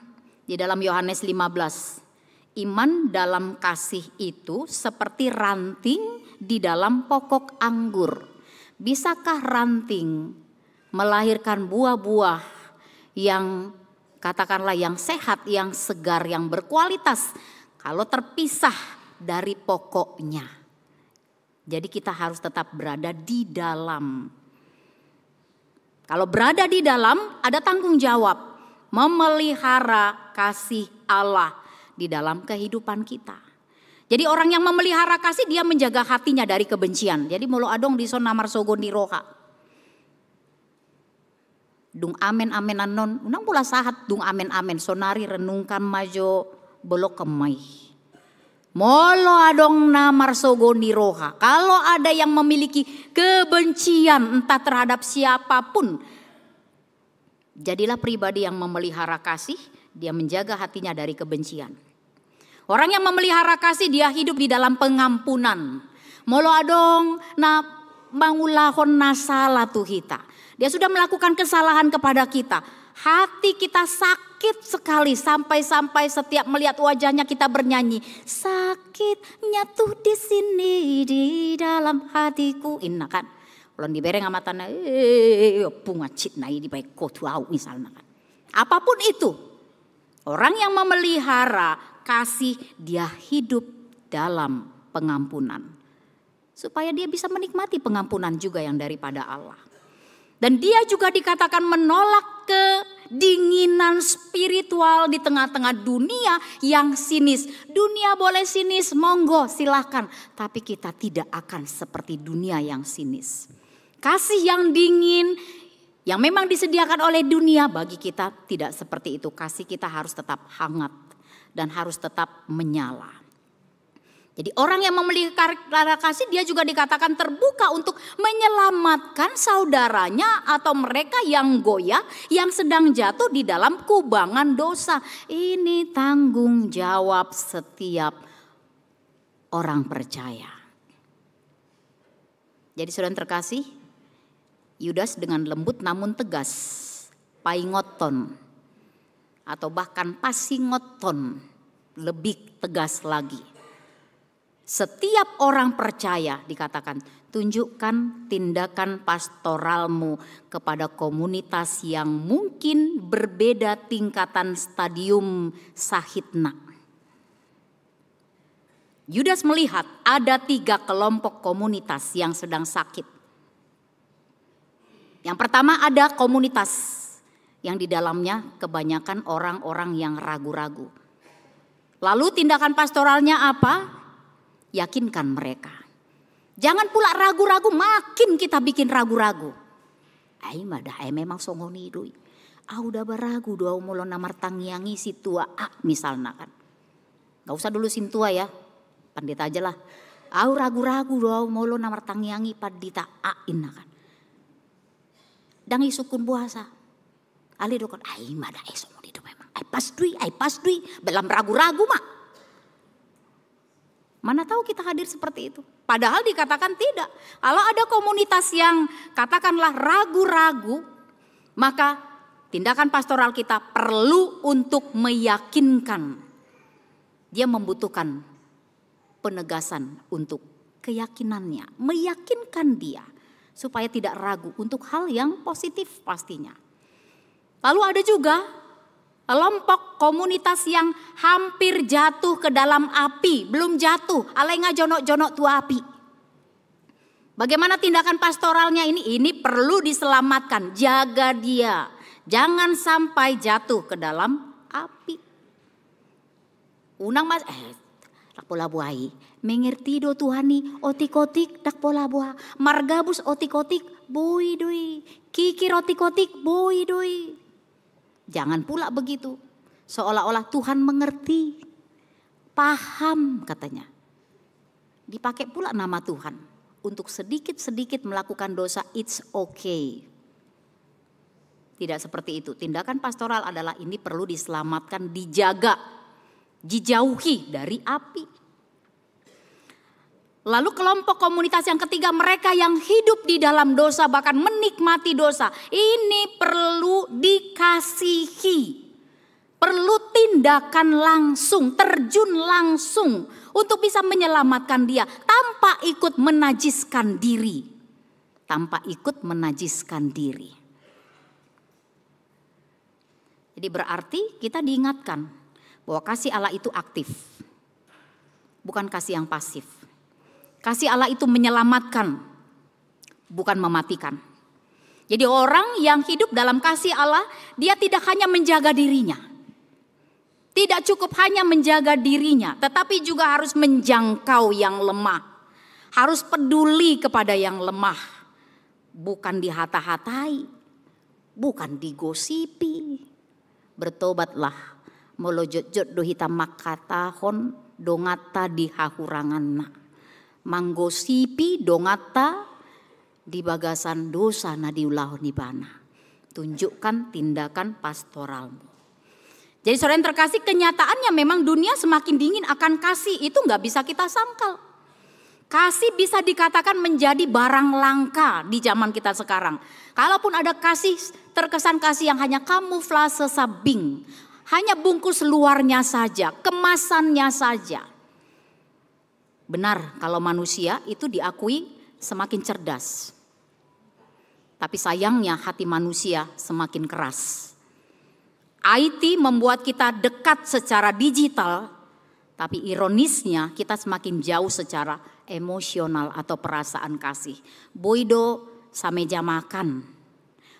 di dalam Yohanes 15. Iman dalam kasih itu seperti ranting di dalam pokok anggur. Bisakah ranting melahirkan buah-buah yang katakanlah yang sehat, yang segar, yang berkualitas kalau terpisah dari pokoknya? Jadi kita harus tetap berada di dalam. Kalau berada di dalam ada tanggung jawab memelihara kasih Allah di dalam kehidupan kita. Jadi orang yang memelihara kasih dia menjaga hatinya dari kebencian. Jadi mulu adong di sona marsogo di roha. Dung amen amen anon, unang pula sahat dung amen amen sonari renungkan majo belok kemai. Molo adong na marsogo di roha. Kalau ada yang memiliki kebencian entah terhadap siapapun, jadilah pribadi yang memelihara kasih, dia menjaga hatinya dari kebencian. Orang yang memelihara kasih dia hidup di dalam pengampunan. Molo adong na mangulahon nasala tuhita. Dia sudah melakukan kesalahan kepada kita. Hati kita sakit sekali sampai-sampai setiap melihat wajahnya kita bernyanyi. Sakitnya tuh di sini di dalam hatiku. Inna kan. Kalau dibereng amatana bunga citna di baik kotu au misalnya kan. Apapun itu. Orang yang memelihara kasih dia hidup dalam pengampunan. Supaya dia bisa menikmati pengampunan juga yang daripada Allah. Dan dia juga dikatakan menolak kedinginan spiritual di tengah-tengah dunia yang sinis. Dunia boleh sinis, monggo silahkan. Tapi kita tidak akan seperti dunia yang sinis. Kasih yang dingin, yang memang disediakan oleh dunia bagi kita tidak seperti itu. Kasih kita harus tetap hangat dan harus tetap menyala. Jadi orang yang memelihara kasih dia juga dikatakan terbuka untuk menyelamatkan saudaranya atau mereka yang goyah, yang sedang jatuh di dalam kubangan dosa. Ini tanggung jawab setiap orang percaya. Jadi saudara terkasih, Yudas dengan lembut namun tegas, paingoton atau bahkan pasingoton, lebih tegas lagi. Setiap orang percaya dikatakan tunjukkan tindakan pastoralmu kepada komunitas yang mungkin berbeda tingkatan stadium sahidna. Yudas melihat ada 3 kelompok komunitas yang sedang sakit. Yang pertama ada komunitas yang di dalamnya kebanyakan orang-orang yang ragu-ragu. Lalu tindakan pastoralnya apa? Yakinkan mereka. Jangan pula ragu-ragu, makin kita bikin ragu-ragu. Ai madah ai memang songoni doi. Udah beragu doa molo namar tangyangi si tua misalnya kan. Gak usah dulu sin tua ya. Pandita aja lah. Ragu-ragu doa molo namar tangyangi pandita inna kan. Dangi sukun puasa. Ali dokon ai madah ai songoni do memang. Ai pas dui belam ragu-ragu mak. Mana tahu kita hadir seperti itu. Padahal dikatakan tidak. Kalau ada komunitas yang katakanlah ragu-ragu, maka tindakan pastoral kita perlu untuk meyakinkan. Dia membutuhkan penegasan untuk keyakinannya. Meyakinkan dia supaya tidak ragu untuk hal yang positif pastinya. Lalu ada juga kelompok komunitas yang hampir jatuh ke dalam api. Belum jatuh, alenga jonok-jonok tua api. Bagaimana tindakan pastoralnya ini? Ini perlu diselamatkan, jaga dia. Jangan sampai jatuh ke dalam api. Unang mas, dak pola buai. Mengerti do Tuhani otik-otik dak pola buah. Margabus otik-otik boi doi. Kikir otik-otik boi doi. Jangan pula begitu. Seolah-olah Tuhan mengerti. Paham katanya. Dipakai pula nama Tuhan. Untuk sedikit-sedikit melakukan dosa, it's okay. Tidak seperti itu. Tindakan pastoral adalah ini perlu diselamatkan, dijaga, dijauhi dari api. Lalu kelompok komunitas yang ketiga, mereka yang hidup di dalam dosa bahkan menikmati dosa. Ini perlu dikasihi. Perlu tindakan langsung, terjun langsung untuk bisa menyelamatkan dia tanpa ikut menajiskan diri. Tanpa ikut menajiskan diri. Jadi berarti kita diingatkan bahwa kasih Allah itu aktif. Bukan kasih yang pasif. Kasih Allah itu menyelamatkan, bukan mematikan. Jadi orang yang hidup dalam kasih Allah, dia tidak hanya menjaga dirinya. Tidak cukup hanya menjaga dirinya, tetapi juga harus menjangkau yang lemah. Harus peduli kepada yang lemah. Bukan dihata-hatai, bukan digosipi. Bertobatlah, molojot-jot do hitam makatahon, dongata dihahurangan. Manggosipi dongata di bagasan dosa nadiulah nibana. Tunjukkan tindakan pastoralmu. Jadi saudara yang terkasih, kenyataannya memang dunia semakin dingin akan kasih. Itu gak bisa kita sangkal. Kasih bisa dikatakan menjadi barang langka di zaman kita sekarang. Kalaupun ada kasih, terkesan kasih yang hanya kamuflase sabing. Hanya bungkus luarnya saja, kemasannya saja. Benar kalau manusia itu diakui semakin cerdas. Tapi sayangnya hati manusia semakin keras. IT membuat kita dekat secara digital, tapi ironisnya kita semakin jauh secara emosional atau perasaan kasih. Boido sameja makan,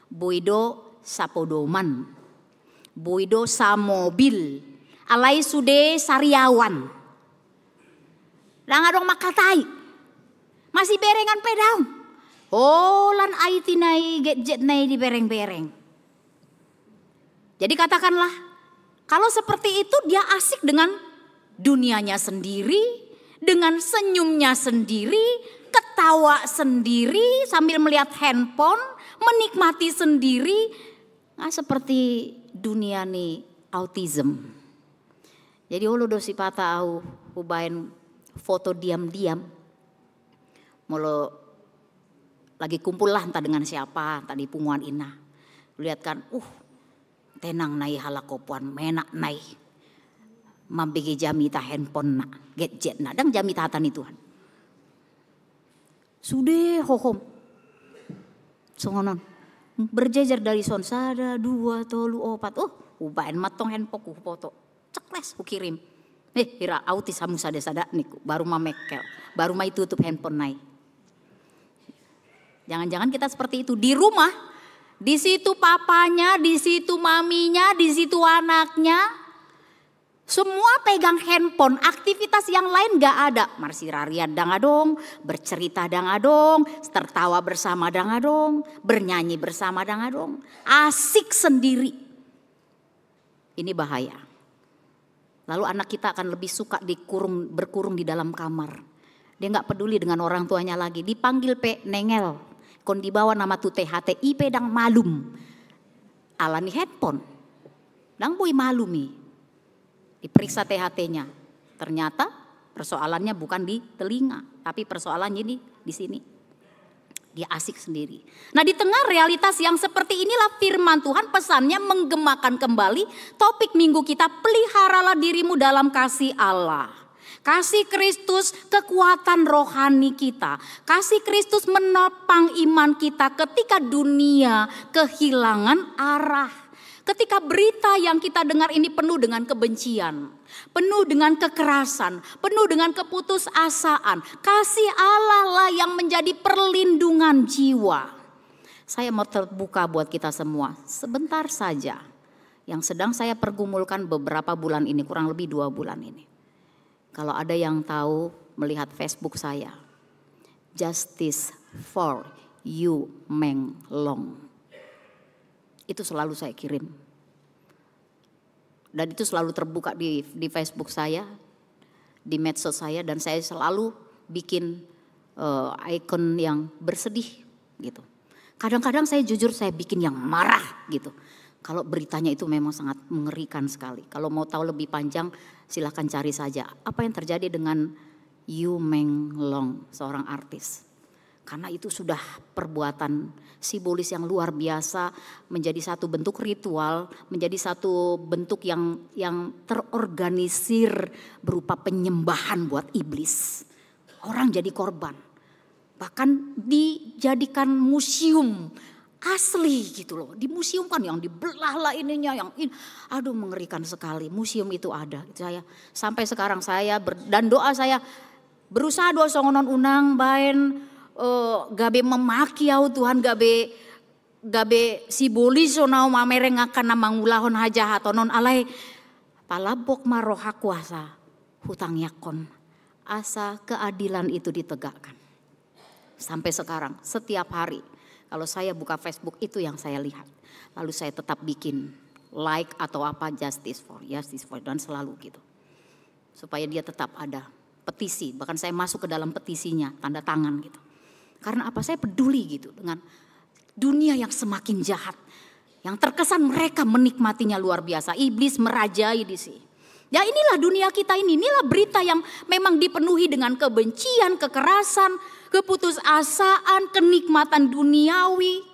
boido sapodoman, boido sa mobil, alai sude sariawan. Langadong makatai, masih berengan pedang. Lan IT nai gadget nai di bereng-bereng. Jadi katakanlah, kalau seperti itu dia asik dengan dunianya sendiri, dengan senyumnya sendiri, ketawa sendiri sambil melihat handphone, menikmati sendiri. Nah, seperti dunia nih autism. Jadi ulu dosi pata au ubain foto diam-diam. Mulu lagi kumpul lah entah dengan siapa, entah di punguan ina. Lihat kan, tenang nai halakopuan, menak nai. Mambigi jami ta handphone na, gadget na, dang jami tahatan itu kan. Sudah hohom. Songonon. Berjejer dari son sada, 2, 3, 4. Ubain matong handphone ku foto. Cekles ku kirim. Kira autis hamu sada-sada niku, baru mamekel, baru mai tutup handphone nai. Jangan-jangan kita seperti itu di rumah, di situ papanya, di situ maminya, di situ anaknya, semua pegang handphone, aktivitas yang lain gak ada. Marsiraria dangadong, bercerita dangadong, tertawa bersama dangadong, bernyanyi bersama dangadong, asik sendiri. Ini bahaya. Lalu anak kita akan lebih suka berkurung di dalam kamar. Dia gak peduli dengan orang tuanya lagi. Dipanggil nengel. Kon dibawa nama tu THT. IP dang malum. Alani handphone. Dang boy malumi. Diperiksa THT-nya. Ternyata persoalannya bukan di telinga. Tapi persoalannya di sini. Dia asik sendiri. Nah, di tengah realitas yang seperti inilah firman Tuhan pesannya menggemakan kembali topik minggu kita, peliharalah dirimu dalam kasih Allah. Kasih Kristus kekuatan rohani kita. Kasih Kristus menopang iman kita ketika dunia kehilangan arah. Ketika berita yang kita dengar ini penuh dengan kebencian, penuh dengan kekerasan, penuh dengan keputusasaan. Kasih Allah lah yang menjadi perlindungan jiwa. Saya mau terbuka buat kita semua. Sebentar saja yang sedang saya pergumulkan beberapa bulan ini, kurang lebih 2 bulan ini. Kalau ada yang tahu melihat Facebook saya, Justice for Yu Meng Long. Itu selalu saya kirim. Dan itu selalu terbuka di Facebook saya, di medsos saya, dan saya selalu bikin icon yang bersedih gitu. Kadang-kadang saya jujur saya bikin yang marah gitu. Kalau beritanya itu memang sangat mengerikan sekali. Kalau mau tahu lebih panjang silahkan cari saja. Apa yang terjadi dengan Yu Meng Long, seorang artis. Karena itu sudah perbuatan simbolis yang luar biasa, menjadi satu bentuk ritual, menjadi satu bentuk yang terorganisir berupa penyembahan buat iblis. Orang jadi korban. Bahkan dijadikan museum asli gitu loh. Di museum kan yang dibelah lah ininya, yang ini. Aduh mengerikan sekali. Museum itu ada. Saya sampai sekarang saya dan doa saya berusaha doa songonon unang baen gabe memaki au Tuhan gabe simbolis sonau mamerengakan namangulahon haja hatonon alai palabok maroha kuasa hutang yakon asa keadilan itu ditegakkan. Sampai sekarang setiap hari kalau saya buka Facebook itu yang saya lihat. Lalu saya tetap bikin like atau apa justice for dan selalu gitu. Supaya dia tetap ada petisi, bahkan saya masuk ke dalam petisinya, tanda tangan gitu. Karena apa? Saya peduli gitu dengan dunia yang semakin jahat. Yang terkesan mereka menikmatinya luar biasa, iblis merajai di sini. Ya inilah dunia kita ini, inilah berita yang memang dipenuhi dengan kebencian, kekerasan, keputusasaan, kenikmatan duniawi.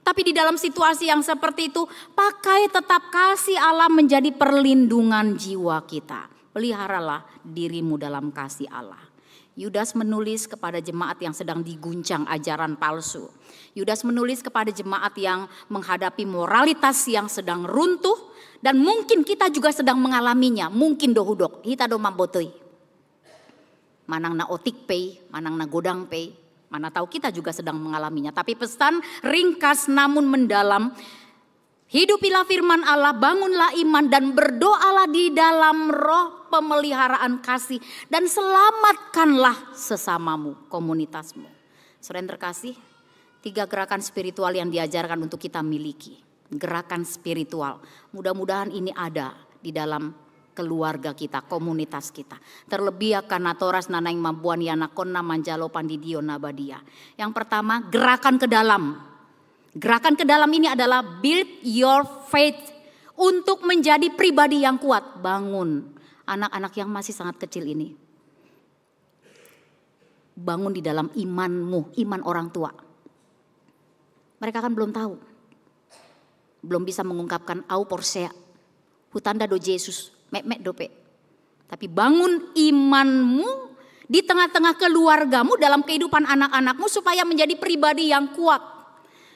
Tapi di dalam situasi yang seperti itu, pakai tetap kasih Allah menjadi perlindungan jiwa kita. Peliharalah dirimu dalam kasih Allah. Yudas menulis kepada jemaat yang sedang diguncang ajaran palsu. Yudas menulis kepada jemaat yang menghadapi moralitas yang sedang runtuh. Dan mungkin kita juga sedang mengalaminya. Mungkin dohudok, kita do mambotoi. Manang na otik pay, manang na godang pay. Mana tahu kita juga sedang mengalaminya. Tapi pesan ringkas namun mendalam. Hidupilah firman Allah, bangunlah iman dan berdoalah di dalam roh pemeliharaan kasih. Dan selamatkanlah sesamamu, komunitasmu. Saudara yang terkasih, 3 gerakan spiritual yang diajarkan untuk kita miliki. Gerakan spiritual, mudah-mudahan ini ada di dalam keluarga kita, komunitas kita. Terlebih akan natoras nanaing mampuan yanakonna manjalo pandidio nabadia. Yang pertama, gerakan ke dalam. Gerakan ke dalam ini adalah build your faith untuk menjadi pribadi yang kuat. Bangun anak-anak yang masih sangat kecil ini. Bangun di dalam imanmu, iman orang tua. Mereka kan belum tahu. Belum bisa mengungkapkan au porsea. Hutanda do Yesus, mek dope. Tapi bangun imanmu di tengah-tengah keluargamu dalam kehidupan anak-anakmu supaya menjadi pribadi yang kuat.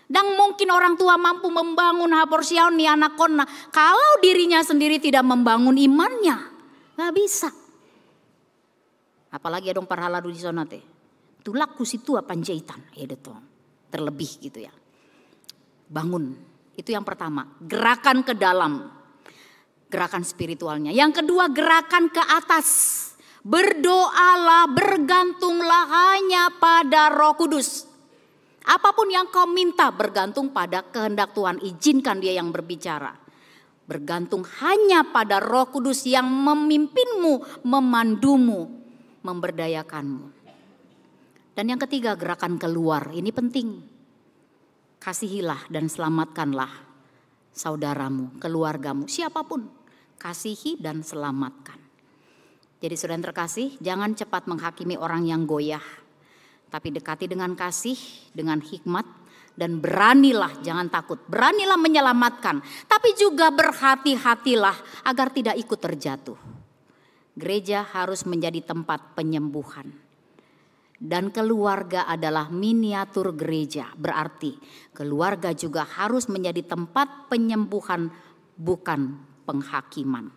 Dan mungkin orang tua mampu membangun haporsiaun ni anak konna. Kalau dirinya sendiri tidak membangun imannya, gak bisa. Apalagi ada parhaladu di sana teh. Tulak kusitu panjaitan, ya detong. Terlebih gitu ya. Bangun. Itu yang pertama, gerakan ke dalam, gerakan spiritualnya. Yang kedua, gerakan ke atas. Berdoalah, bergantunglah hanya pada Roh Kudus. Apapun yang kau minta bergantung pada kehendak Tuhan, izinkan dia yang berbicara. Bergantung hanya pada Roh Kudus yang memimpinmu, memandumu, memberdayakanmu. Dan yang ketiga, gerakan keluar, ini penting. Kasihilah dan selamatkanlah saudaramu, keluargamu, siapapun. Kasihi dan selamatkan. Jadi saudara yang terkasih, jangan cepat menghakimi orang yang goyah. Tapi dekati dengan kasih, dengan hikmat. Dan beranilah, jangan takut. Beranilah menyelamatkan. Tapi juga berhati-hatilah agar tidak ikut terjatuh. Gereja harus menjadi tempat penyembuhan. Dan keluarga adalah miniatur gereja. Berarti keluarga juga harus menjadi tempat penyembuhan, bukan penghakiman.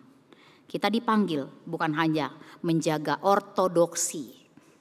Kita dipanggil bukan hanya menjaga ortodoksi,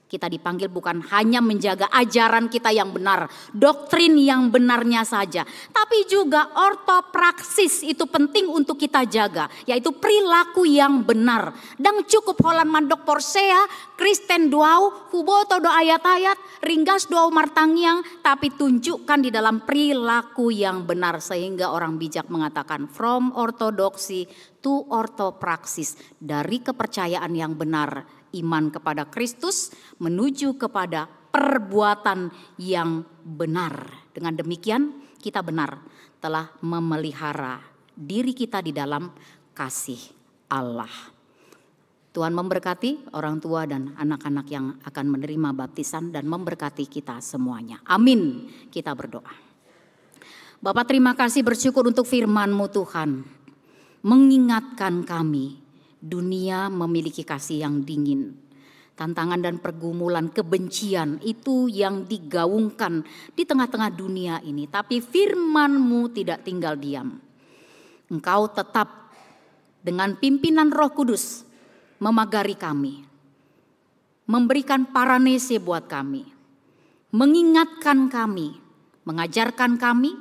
Kita dipanggil bukan hanya menjaga ajaran kita yang benar, doktrin yang benarnya saja, tapi juga ortopraksis itu penting untuk kita jaga, yaitu perilaku yang benar. Dan cukup holan mandok porsea, Kristen duau, huboto do ayat-ayat, ringgas duau martangyang, tapi tunjukkan di dalam perilaku yang benar, sehingga orang bijak mengatakan from ortodoksi to ortopraksis, dari kepercayaan yang benar, iman kepada Kristus menuju kepada perbuatan yang benar. Dengan demikian kita benar telah memelihara diri kita di dalam kasih Allah. Tuhan memberkati orang tua dan anak-anak yang akan menerima baptisan dan memberkati kita semuanya. Amin. Kita berdoa. Bapa, terima kasih, bersyukur untuk firman-Mu Tuhan. Mengingatkan kami, dunia memiliki kasih yang dingin. Tantangan dan pergumulan kebencian itu yang digaungkan di tengah-tengah dunia ini. Tapi firman-Mu tidak tinggal diam. Engkau tetap dengan pimpinan Roh Kudus memagari kami. Memberikan paranese buat kami. Mengingatkan kami. Mengajarkan kami.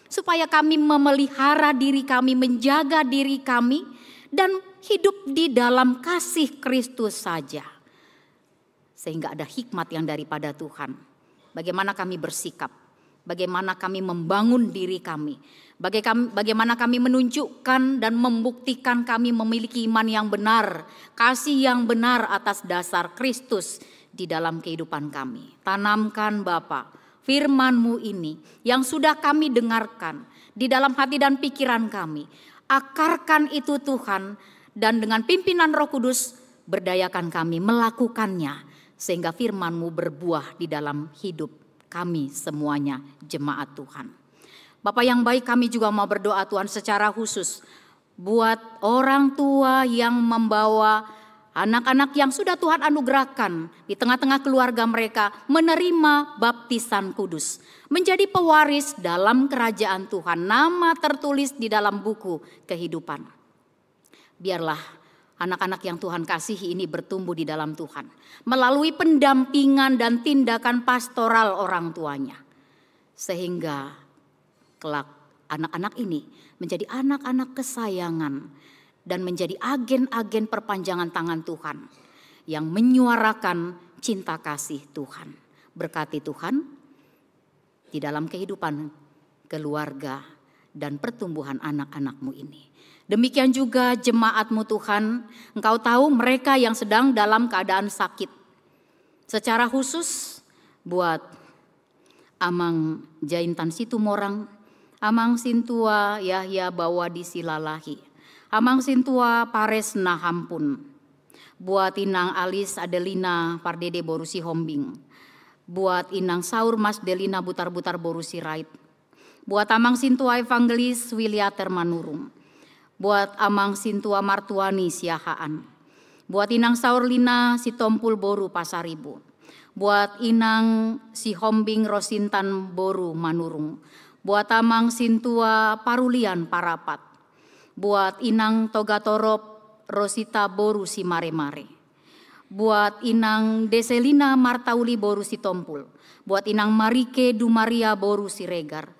Supaya kami memelihara diri kami, menjaga diri kami. Dan hidup di dalam kasih Kristus saja. Sehingga ada hikmat yang daripada Tuhan. Bagaimana kami bersikap. Bagaimana kami membangun diri kami. Bagaimana kami menunjukkan dan membuktikan kami memiliki iman yang benar. Kasih yang benar atas dasar Kristus di dalam kehidupan kami. Tanamkan Bapa firman-Mu ini yang sudah kami dengarkan di dalam hati dan pikiran kami. Akarkan itu Tuhan, dan dengan pimpinan Roh Kudus berdayakan kami melakukannya. Sehingga firman-Mu berbuah di dalam hidup kami semuanya, jemaat Tuhan. Bapak yang baik, kami juga mau berdoa Tuhan secara khusus buat orang tua yang membawa anak-anak yang sudah Tuhan anugerahkan di tengah-tengah keluarga mereka menerima baptisan kudus. Menjadi pewaris dalam kerajaan Tuhan, nama tertulis di dalam buku kehidupan. Biarlah anak-anak yang Tuhan kasihi ini bertumbuh di dalam Tuhan. Melalui pendampingan dan tindakan pastoral orang tuanya. Sehingga kelak anak-anak ini menjadi anak-anak kesayangan. Dan menjadi agen-agen perpanjangan tangan Tuhan. Yang menyuarakan cinta kasih Tuhan. Berkati Tuhan di dalam kehidupan keluarga dan pertumbuhan anak-anak-Mu ini. Demikian juga jemaat-Mu Tuhan, Engkau tahu mereka yang sedang dalam keadaan sakit. Secara khusus buat Amang Jaintan Situmorang, Amang Sintua Yahya Bawadi Silalahi, Amang Sintua Pares Nahampun, buat Inang Alis Adelina Pardede Borusi Hombing, buat Inang Saur Mas Delina Butar-Butar Borusi Rait, buat Amang Sintua Evangelis Wiliater Manurung, buat Amang Sintua Martuani Siahaan, buat Inang Saurlina Sitompul Boru Pasaribu, buat Inang Si Hombing Rosintan Boru Manurung, buat Amang Sintua Parulian Parapat, buat Inang Togatorop Rosita Boru Simare-mare, buat Inang Deselina Martauli Boru Sitompul, buat Inang Marike Dumaria Boru Siregar,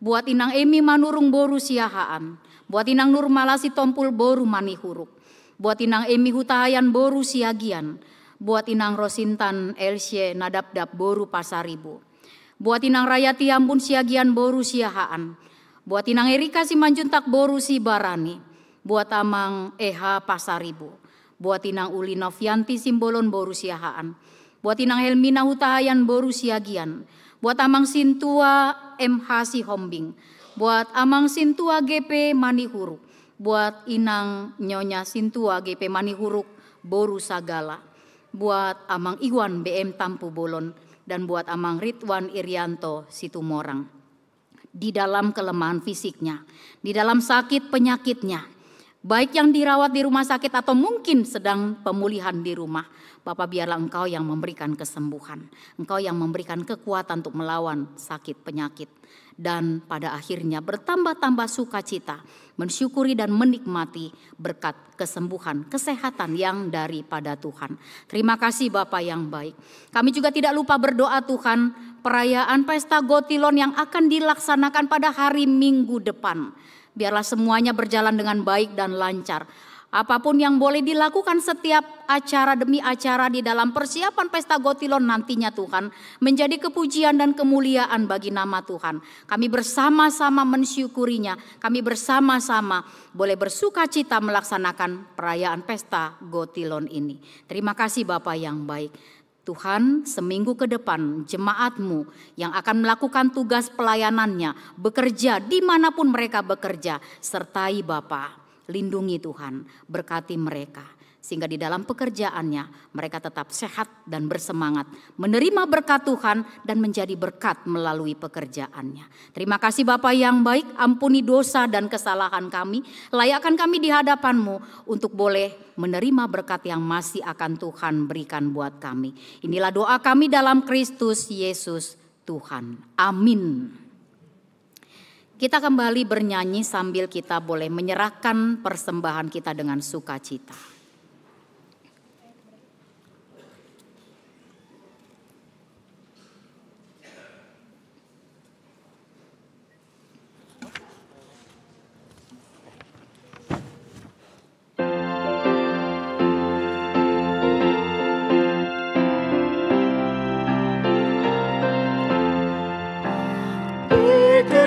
buat Inang Emi Manurung Boru Siahaan, buat Inang Nurmala Sitompul Boru Manihuruk, buat Inang Emi Hutahayan Boru Siagian, buat Inang Rosintan Elsye Nadabdab Boru Pasaribu, buat Inang Rayati Ambun Siagian Boru Siahaan, buat Inang Erika Simanjuntak Boru Sibarani, buat Amang Eha Pasaribu, buat Inang Uli Novianti Simbolon Boru Siahaan, buat Inang Helmina Hutahayan Boru Siagian, buat Amang Sintua MH Sihombing, buat Amang Sintua GP Manihuruk, buat Inang Nyonya Sintua GP Manihuruk Boru Sagala, buat Amang Iwan BM Tampu Bolon, dan buat Amang Ridwan Irianto Situmorang. Di dalam kelemahan fisiknya, di dalam sakit penyakitnya, baik yang dirawat di rumah sakit atau mungkin sedang pemulihan di rumah. Bapa, biarlah Engkau yang memberikan kesembuhan, Engkau yang memberikan kekuatan untuk melawan sakit penyakit. Dan pada akhirnya bertambah-tambah sukacita, mensyukuri dan menikmati berkat kesembuhan, kesehatan yang daripada Tuhan. Terima kasih Bapa yang baik. Kami juga tidak lupa berdoa Tuhan, perayaan Pesta Gotilon yang akan dilaksanakan pada hari Minggu depan. Biarlah semuanya berjalan dengan baik dan lancar. Apapun yang boleh dilakukan setiap acara demi acara di dalam persiapan Pesta Gotilon nantinya Tuhan, menjadi kepujian dan kemuliaan bagi nama Tuhan. Kami bersama-sama mensyukurinya, kami bersama-sama boleh bersukacita melaksanakan perayaan Pesta Gotilon ini. Terima kasih Bapa yang baik. Tuhan, seminggu ke depan jemaat-Mu yang akan melakukan tugas pelayanannya, bekerja dimanapun mereka bekerja, sertai Bapa. Lindungi Tuhan, berkati mereka. Sehingga di dalam pekerjaannya mereka tetap sehat dan bersemangat. Menerima berkat Tuhan dan menjadi berkat melalui pekerjaannya. Terima kasih Bapa yang baik, ampuni dosa dan kesalahan kami. Layakkan kami di hadapan-Mu untuk boleh menerima berkat yang masih akan Tuhan berikan buat kami. Inilah doa kami dalam Kristus Yesus Tuhan. Amin. Kita kembali bernyanyi sambil kita boleh menyerahkan persembahan kita dengan sukacita.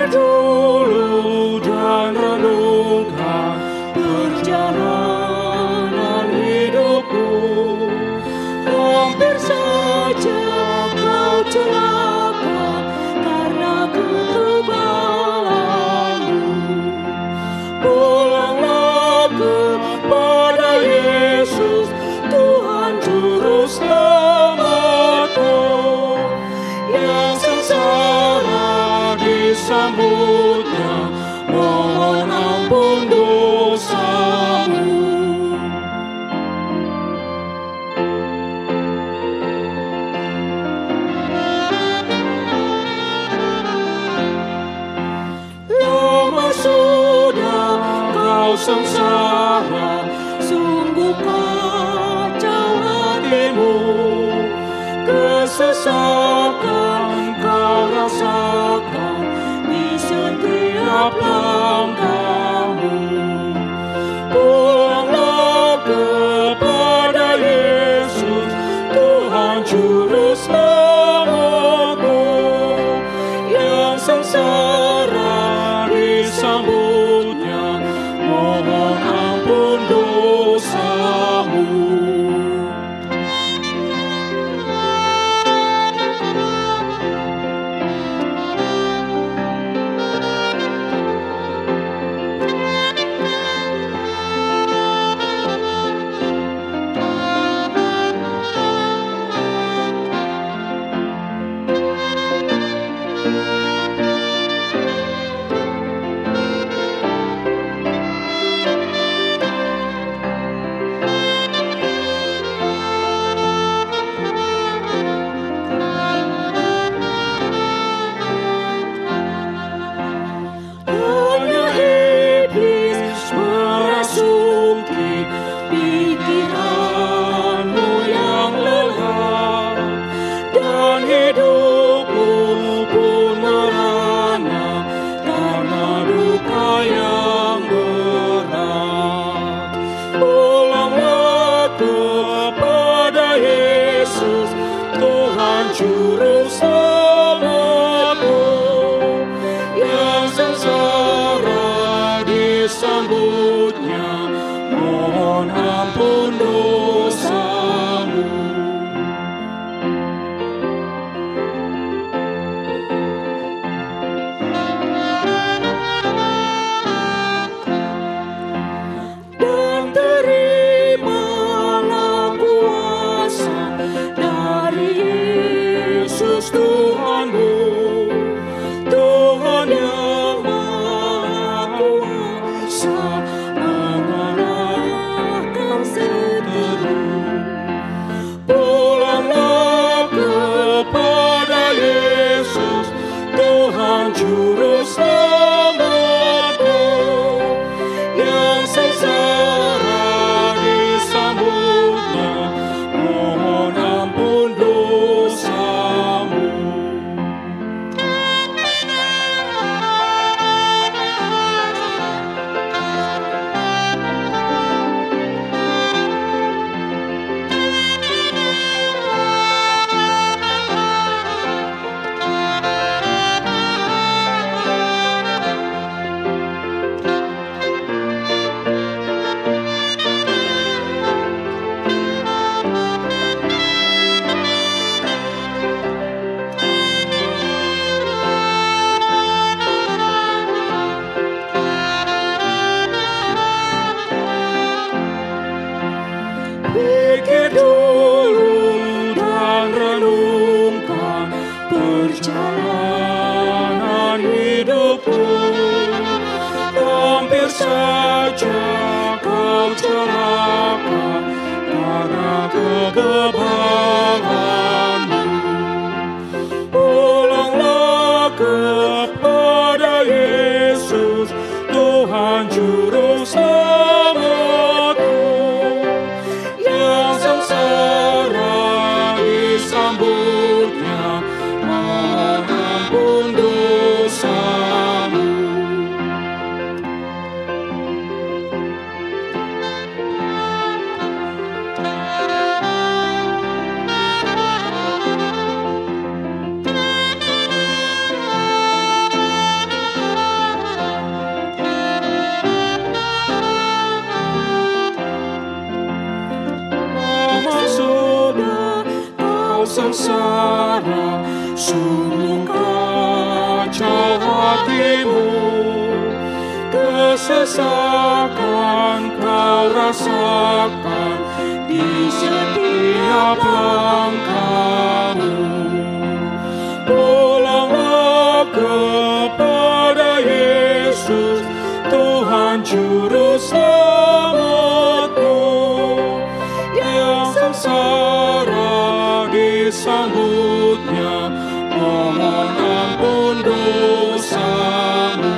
Dulu dan renungkan perjalanan hidupku. Hampir saja kau celaka karena ketebalanmu. Pulanglah kepada Yesus, Tuhan Juru Selamatku, yang sengsara disambutnya, mohon ampun dosamu. Lama sudah kau sengsara, sungguh kacau hatimu. Kesesakan kau rasakan di setiap langkahmu. Pulanglah kepada Yesus, Tuhan Juru Selamatku, yang sengsara disambutnya, mohon ampun dosamu. Juru Selamatku, yang sengsara disambutnya, mohon ampun dosamu. Dan terimalah kuasa dari Yesus Juru Selamatku, yang sengsara disambutnya, mohon ampun dosamu. Pikir dulu dan renungkan perjalanan hidupmu. Hampir saja kau celaka karena kegebalanmu. Pulanglah kepada Yesus, Tuhan Juru Selamatku, yang sengsara disambutnya, mohon ampun dosamu. Sengsara, sungguh kacau hatimu, kesesakan kau rasakan di setiap langkahmu. Pulanglah kepada Yesus, Tuhan Juru Selamatku, yang sengsara disambutnya, mohon ampun dosamu.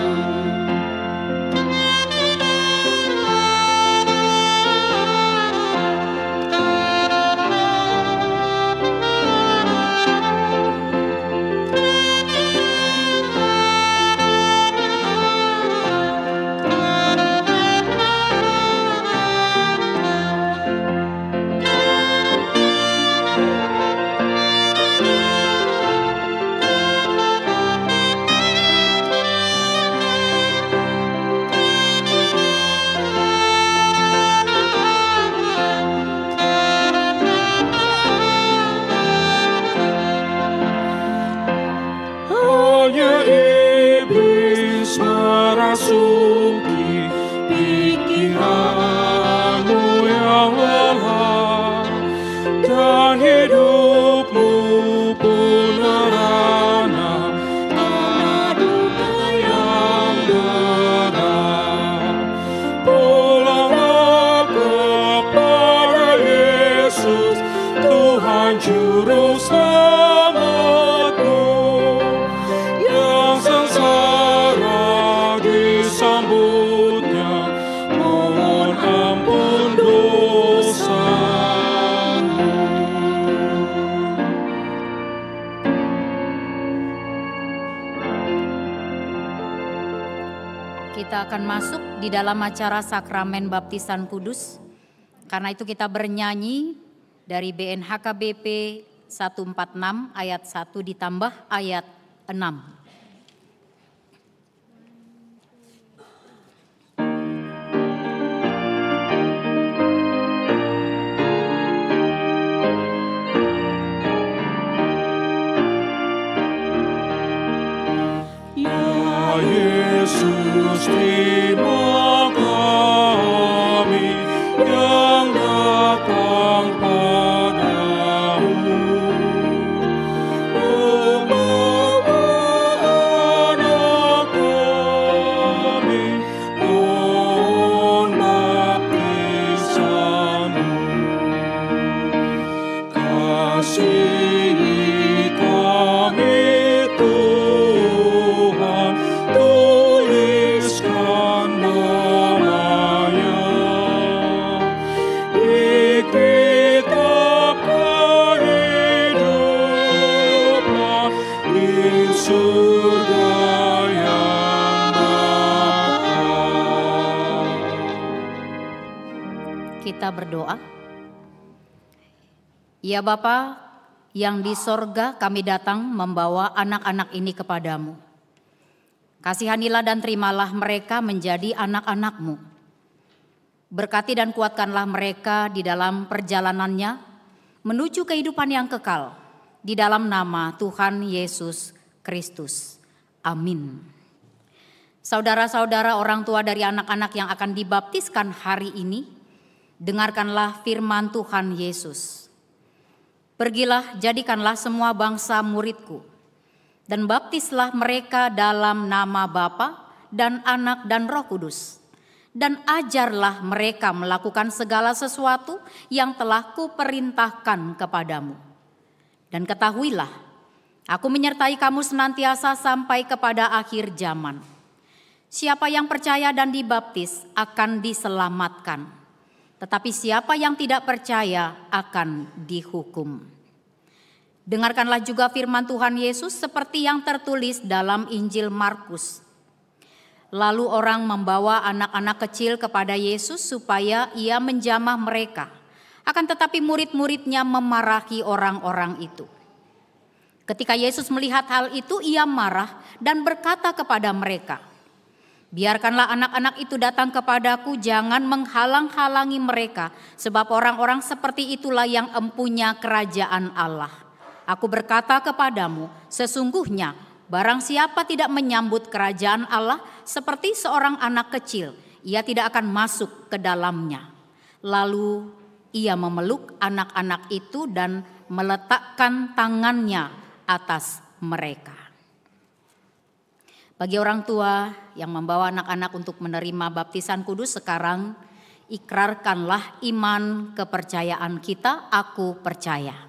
Merasuki pikiranmu yang lelah, dan hidupmu pun merana duka yang berat. Pulanglah kepada Yesus, Tuhan Juru Selamatku, yang sengsara disambutnya, mohon ampun dosamu. Kita akan masuk di dalam acara sakramen baptisan kudus. Karena itu kita bernyanyi dari BNHKBP 146 ayat 1 ditambah ayat 6. Yesus, terima kami yang datang padamu, membawa anak kami, mohon baptisanmu. Kasihi kami Tuhan, berdoa. Ya Bapa, yang di sorga, kami datang membawa anak-anak ini kepadamu. Kasihanilah dan terimalah mereka menjadi anak-anak-Mu. Berkati dan kuatkanlah mereka di dalam perjalanannya menuju kehidupan yang kekal. Di dalam nama Tuhan Yesus Kristus. Amin. Saudara-saudara, orang tua dari anak-anak yang akan dibaptiskan hari ini, dengarkanlah firman Tuhan Yesus. Pergilah, jadikanlah semua bangsa muridku, dan baptislah mereka dalam nama Bapa dan Anak dan Roh Kudus. Dan ajarlah mereka melakukan segala sesuatu yang telah kuperintahkan kepadamu. Dan ketahuilah, aku menyertai kamu senantiasa sampai kepada akhir zaman. Siapa yang percaya dan dibaptis akan diselamatkan, tetapi siapa yang tidak percaya akan dihukum. Dengarkanlah juga firman Tuhan Yesus seperti yang tertulis dalam Injil Markus. Lalu orang membawa anak-anak kecil kepada Yesus supaya ia menjamah mereka. Akan tetapi murid-muridnya memarahi orang-orang itu. Ketika Yesus melihat hal itu, ia marah dan berkata kepada mereka, "Biarkanlah anak-anak itu datang kepadaku, jangan menghalang-halangi mereka, sebab orang-orang seperti itulah yang empunya kerajaan Allah. Aku berkata kepadamu, sesungguhnya barang siapa tidak menyambut kerajaan Allah seperti seorang anak kecil, ia tidak akan masuk ke dalamnya." Lalu ia memeluk anak-anak itu dan meletakkan tangannya atas mereka. Bagi orang tua yang membawa anak-anak untuk menerima baptisan kudus sekarang, ikrarkanlah iman kepercayaan kita, aku percaya.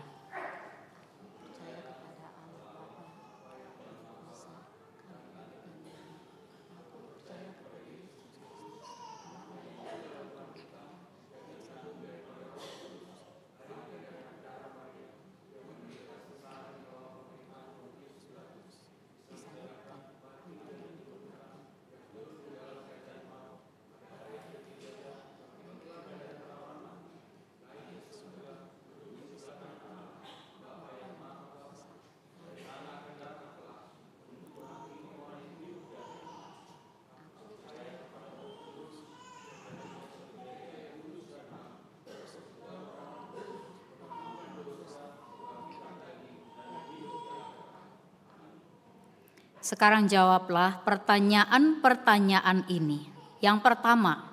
Sekarang jawablah pertanyaan-pertanyaan ini. Yang pertama,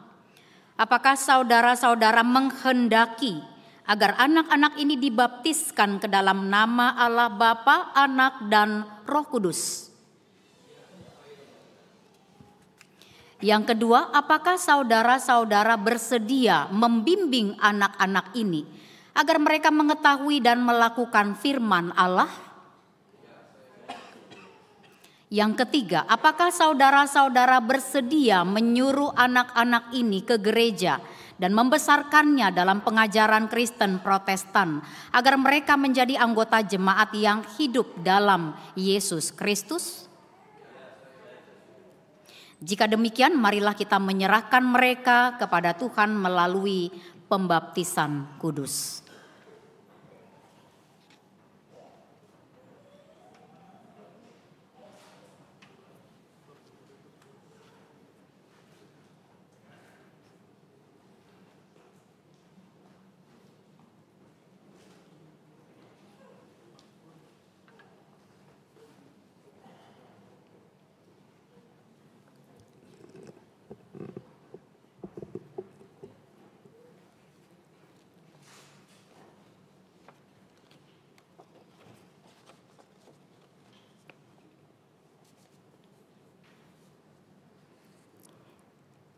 apakah saudara-saudara menghendaki agar anak-anak ini dibaptiskan ke dalam nama Allah Bapa, Anak, dan Roh Kudus? Yang kedua, apakah saudara-saudara bersedia membimbing anak-anak ini agar mereka mengetahui dan melakukan firman Allah? Yang ketiga, apakah saudara-saudara bersedia menyuruh anak-anak ini ke gereja dan membesarkannya dalam pengajaran Kristen Protestan agar mereka menjadi anggota jemaat yang hidup dalam Yesus Kristus? Jika demikian, marilah kita menyerahkan mereka kepada Tuhan melalui pembaptisan kudus.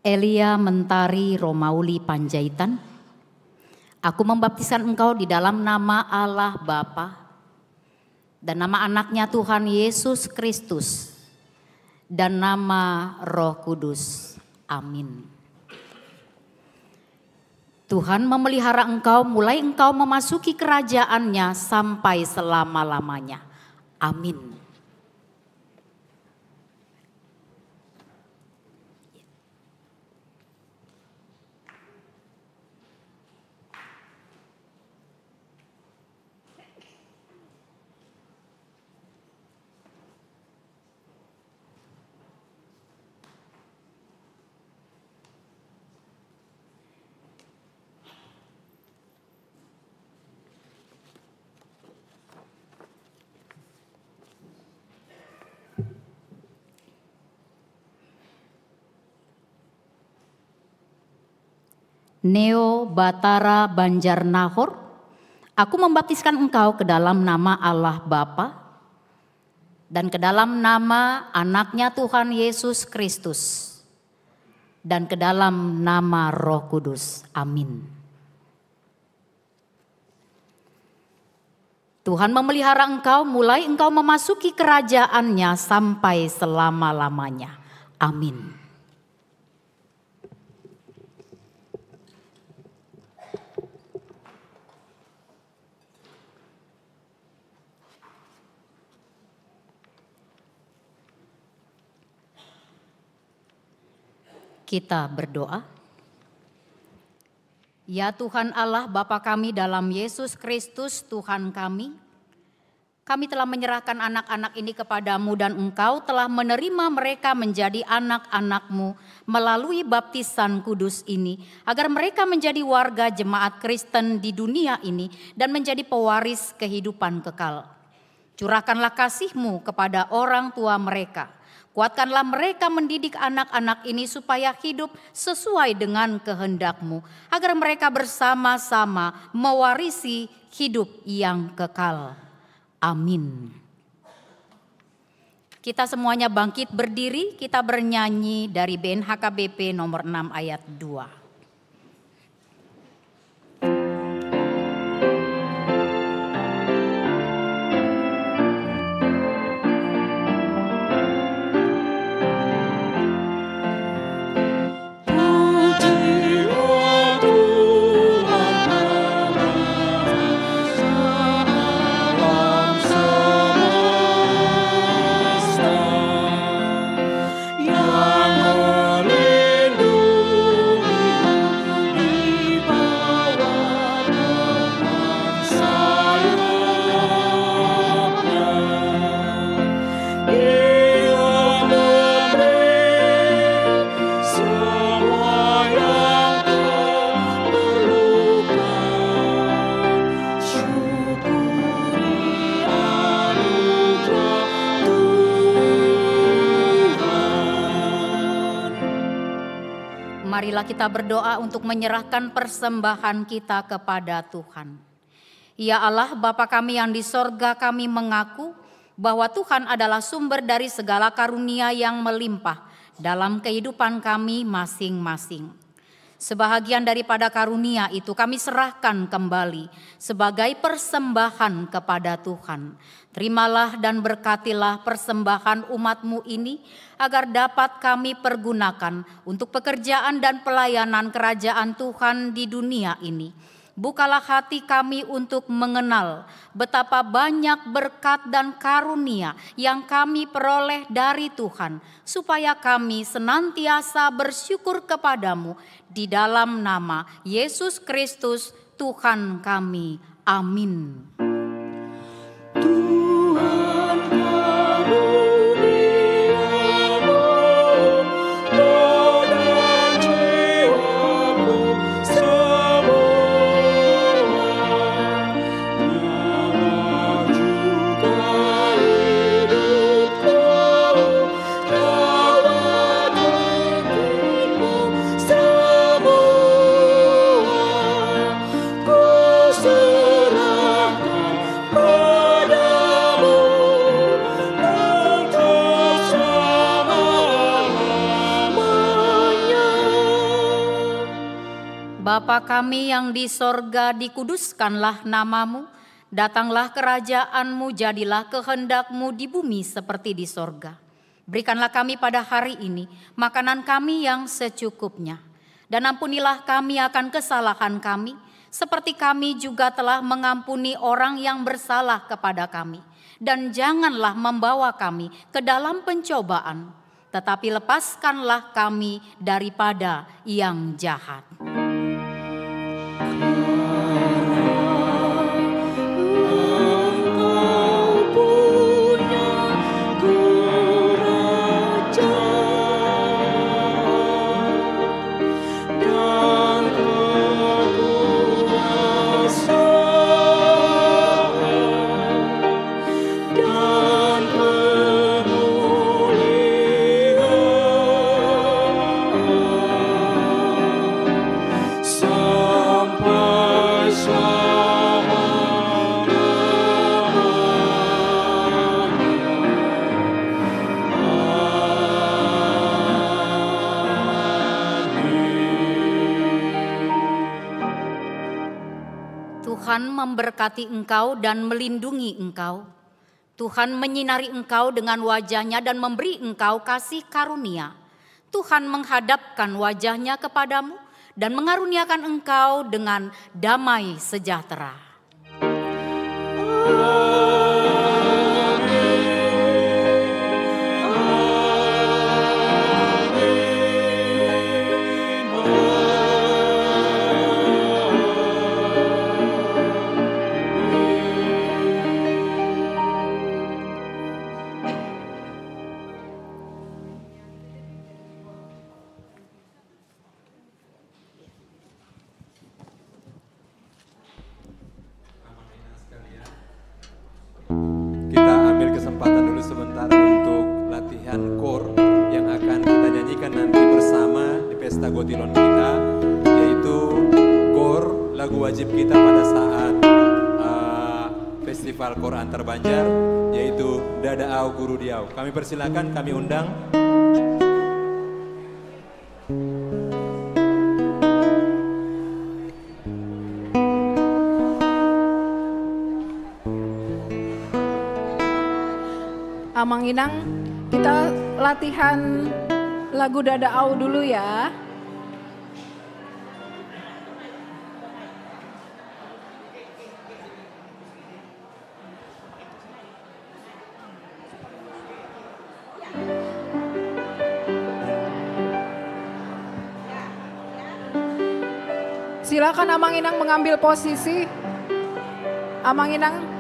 Elia Mentari Romauli Panjaitan, aku membaptiskan engkau di dalam nama Allah Bapa dan nama anaknya Tuhan Yesus Kristus dan nama Roh Kudus. Amin. Tuhan memelihara engkau mulai engkau memasuki kerajaannya sampai selama-lamanya. Amin. Neo Batara Banjarnahor, aku membaptiskan engkau ke dalam nama Allah Bapa dan ke dalam nama anaknya Tuhan Yesus Kristus dan ke dalam nama Roh Kudus. Amin. Tuhan memelihara engkau mulai engkau memasuki kerajaannya sampai selama-lamanya. Amin. Kita berdoa. Ya Tuhan Allah Bapa kami dalam Yesus Kristus Tuhan kami telah menyerahkan anak-anak ini kepadamu dan Engkau telah menerima mereka menjadi anak-anak-Mu melalui baptisan kudus ini, agar mereka menjadi warga jemaat Kristen di dunia ini dan menjadi pewaris kehidupan kekal. Curahkanlah kasih-Mu kepada orang tua mereka. Kuatkanlah mereka mendidik anak-anak ini supaya hidup sesuai dengan kehendak-Mu, agar mereka bersama-sama mewarisi hidup yang kekal. Amin. Kita semuanya bangkit berdiri, kita bernyanyi dari BNHKBP nomor 6 ayat 2. Marilah kita berdoa untuk menyerahkan persembahan kita kepada Tuhan. Ya Allah Bapa kami yang di sorga, kami mengaku bahwa Tuhan adalah sumber dari segala karunia yang melimpah dalam kehidupan kami masing-masing. Sebahagian daripada karunia itu kami serahkan kembali sebagai persembahan kepada Tuhan. Terimalah dan berkatilah persembahan umat-Mu ini agar dapat kami pergunakan untuk pekerjaan dan pelayanan kerajaan Tuhan di dunia ini. Bukalah hati kami untuk mengenal betapa banyak berkat dan karunia yang kami peroleh dari Tuhan, supaya kami senantiasa bersyukur kepadamu di dalam nama Yesus Kristus Tuhan kami. Amin. Bapa kami yang di sorga, dikuduskanlah namamu, datanglah kerajaan-Mu, jadilah kehendak-Mu di bumi seperti di sorga. Berikanlah kami pada hari ini makanan kami yang secukupnya, dan ampunilah kami akan kesalahan kami, seperti kami juga telah mengampuni orang yang bersalah kepada kami. Dan janganlah membawa kami ke dalam pencobaan, tetapi lepaskanlah kami daripada yang jahat. Tuhan memberkati engkau dan melindungi engkau. Tuhan menyinari engkau dengan wajah-Nya dan memberi engkau kasih karunia. Tuhan menghadapkan wajah-Nya kepadamu dan mengaruniakan engkau dengan damai sejahtera. Kita ambil kesempatan dulu sebentar untuk latihan kor yang akan kita nyanyikan nanti bersama di pesta Gotilon kita, yaitu kor lagu wajib kita pada saat Festival Kor Antar Banjar, yaitu Dada Au Guru Diau. Kami persilakan, kami undang. Amang Inang, kita latihan lagu Dada Au dulu ya. Silakan Amang Inang mengambil posisi. Amang Inang.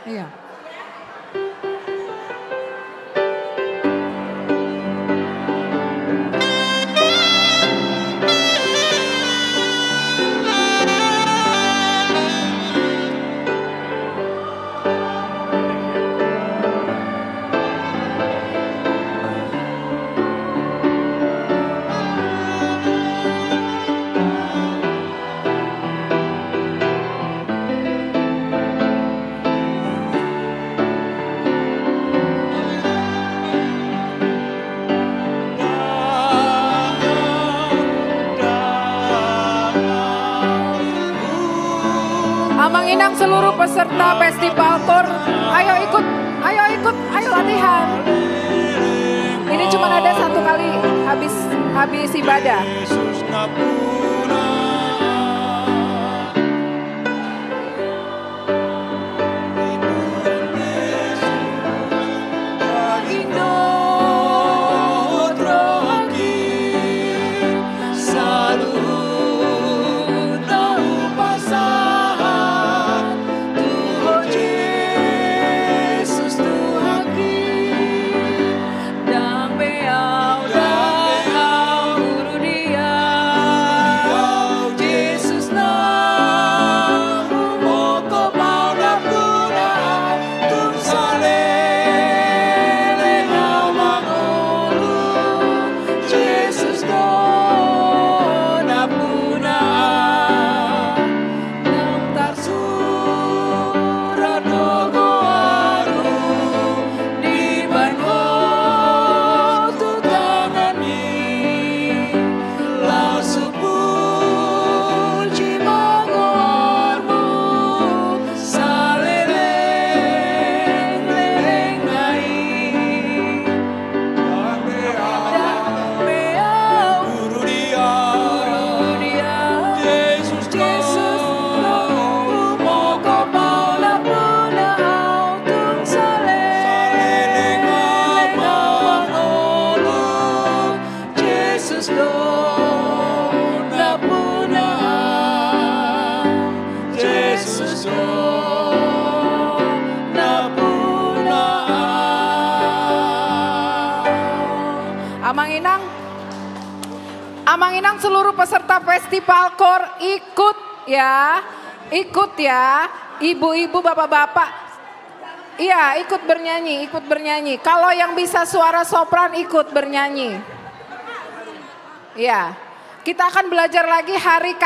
Iya. Amang Inang, seluruh peserta Festival Kor, ayo ikut, ayo latihan. Ini cuma ada satu kali habis ibadah. Amang Inang, seluruh peserta Festival Kor ikut ya. Ibu-ibu, bapak-bapak. Iya, ikut bernyanyi. Kalau yang bisa suara sopran ikut bernyanyi. Iya. Kita akan belajar lagi hari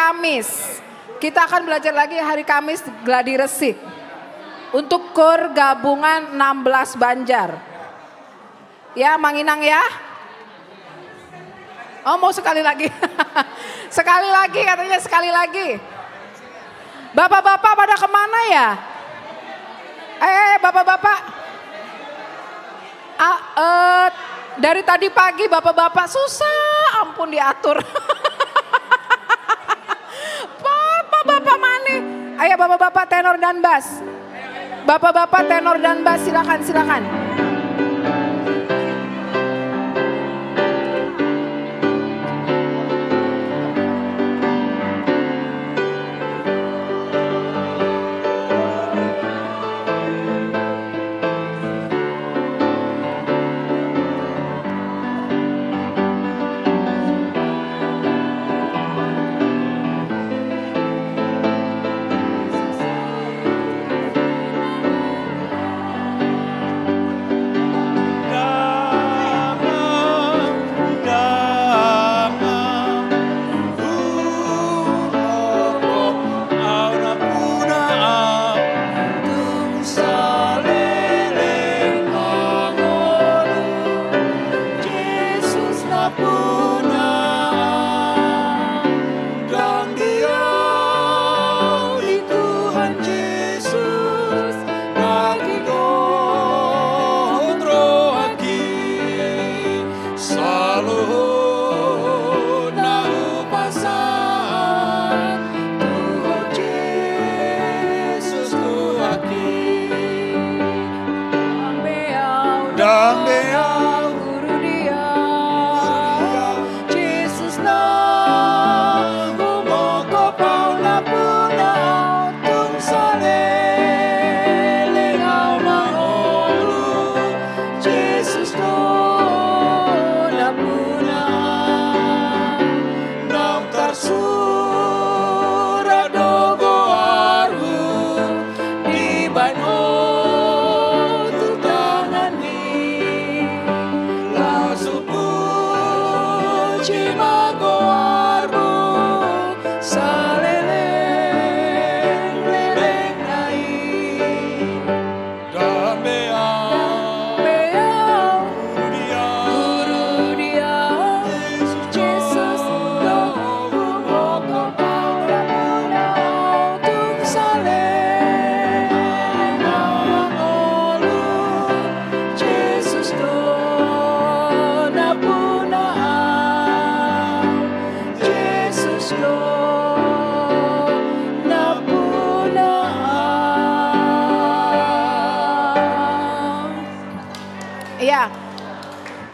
Kamis. Gladi Resik. Untuk Kor Gabungan 16 Banjar. Ya, Mang Inang ya. Oh mau sekali lagi. Sekali lagi katanya sekali lagi. Bapak-bapak pada kemana ya? Bapak-bapak. Dari tadi pagi bapak-bapak susah ampun diatur. Bapak-bapak mana? Ayo bapak-bapak tenor dan bass. Bapak-bapak tenor dan bass silakan silakan.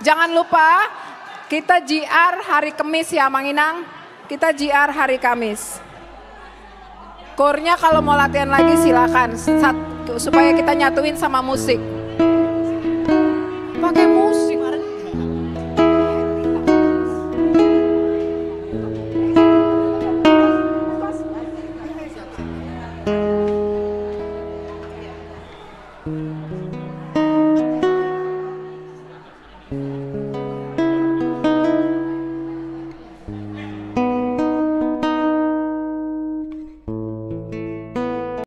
Jangan lupa kita JR hari Kamis ya Manginang. Kita JR hari Kamis. Kornya kalau mau latihan lagi silakan supaya kita nyatuin sama musik. Pakai musik.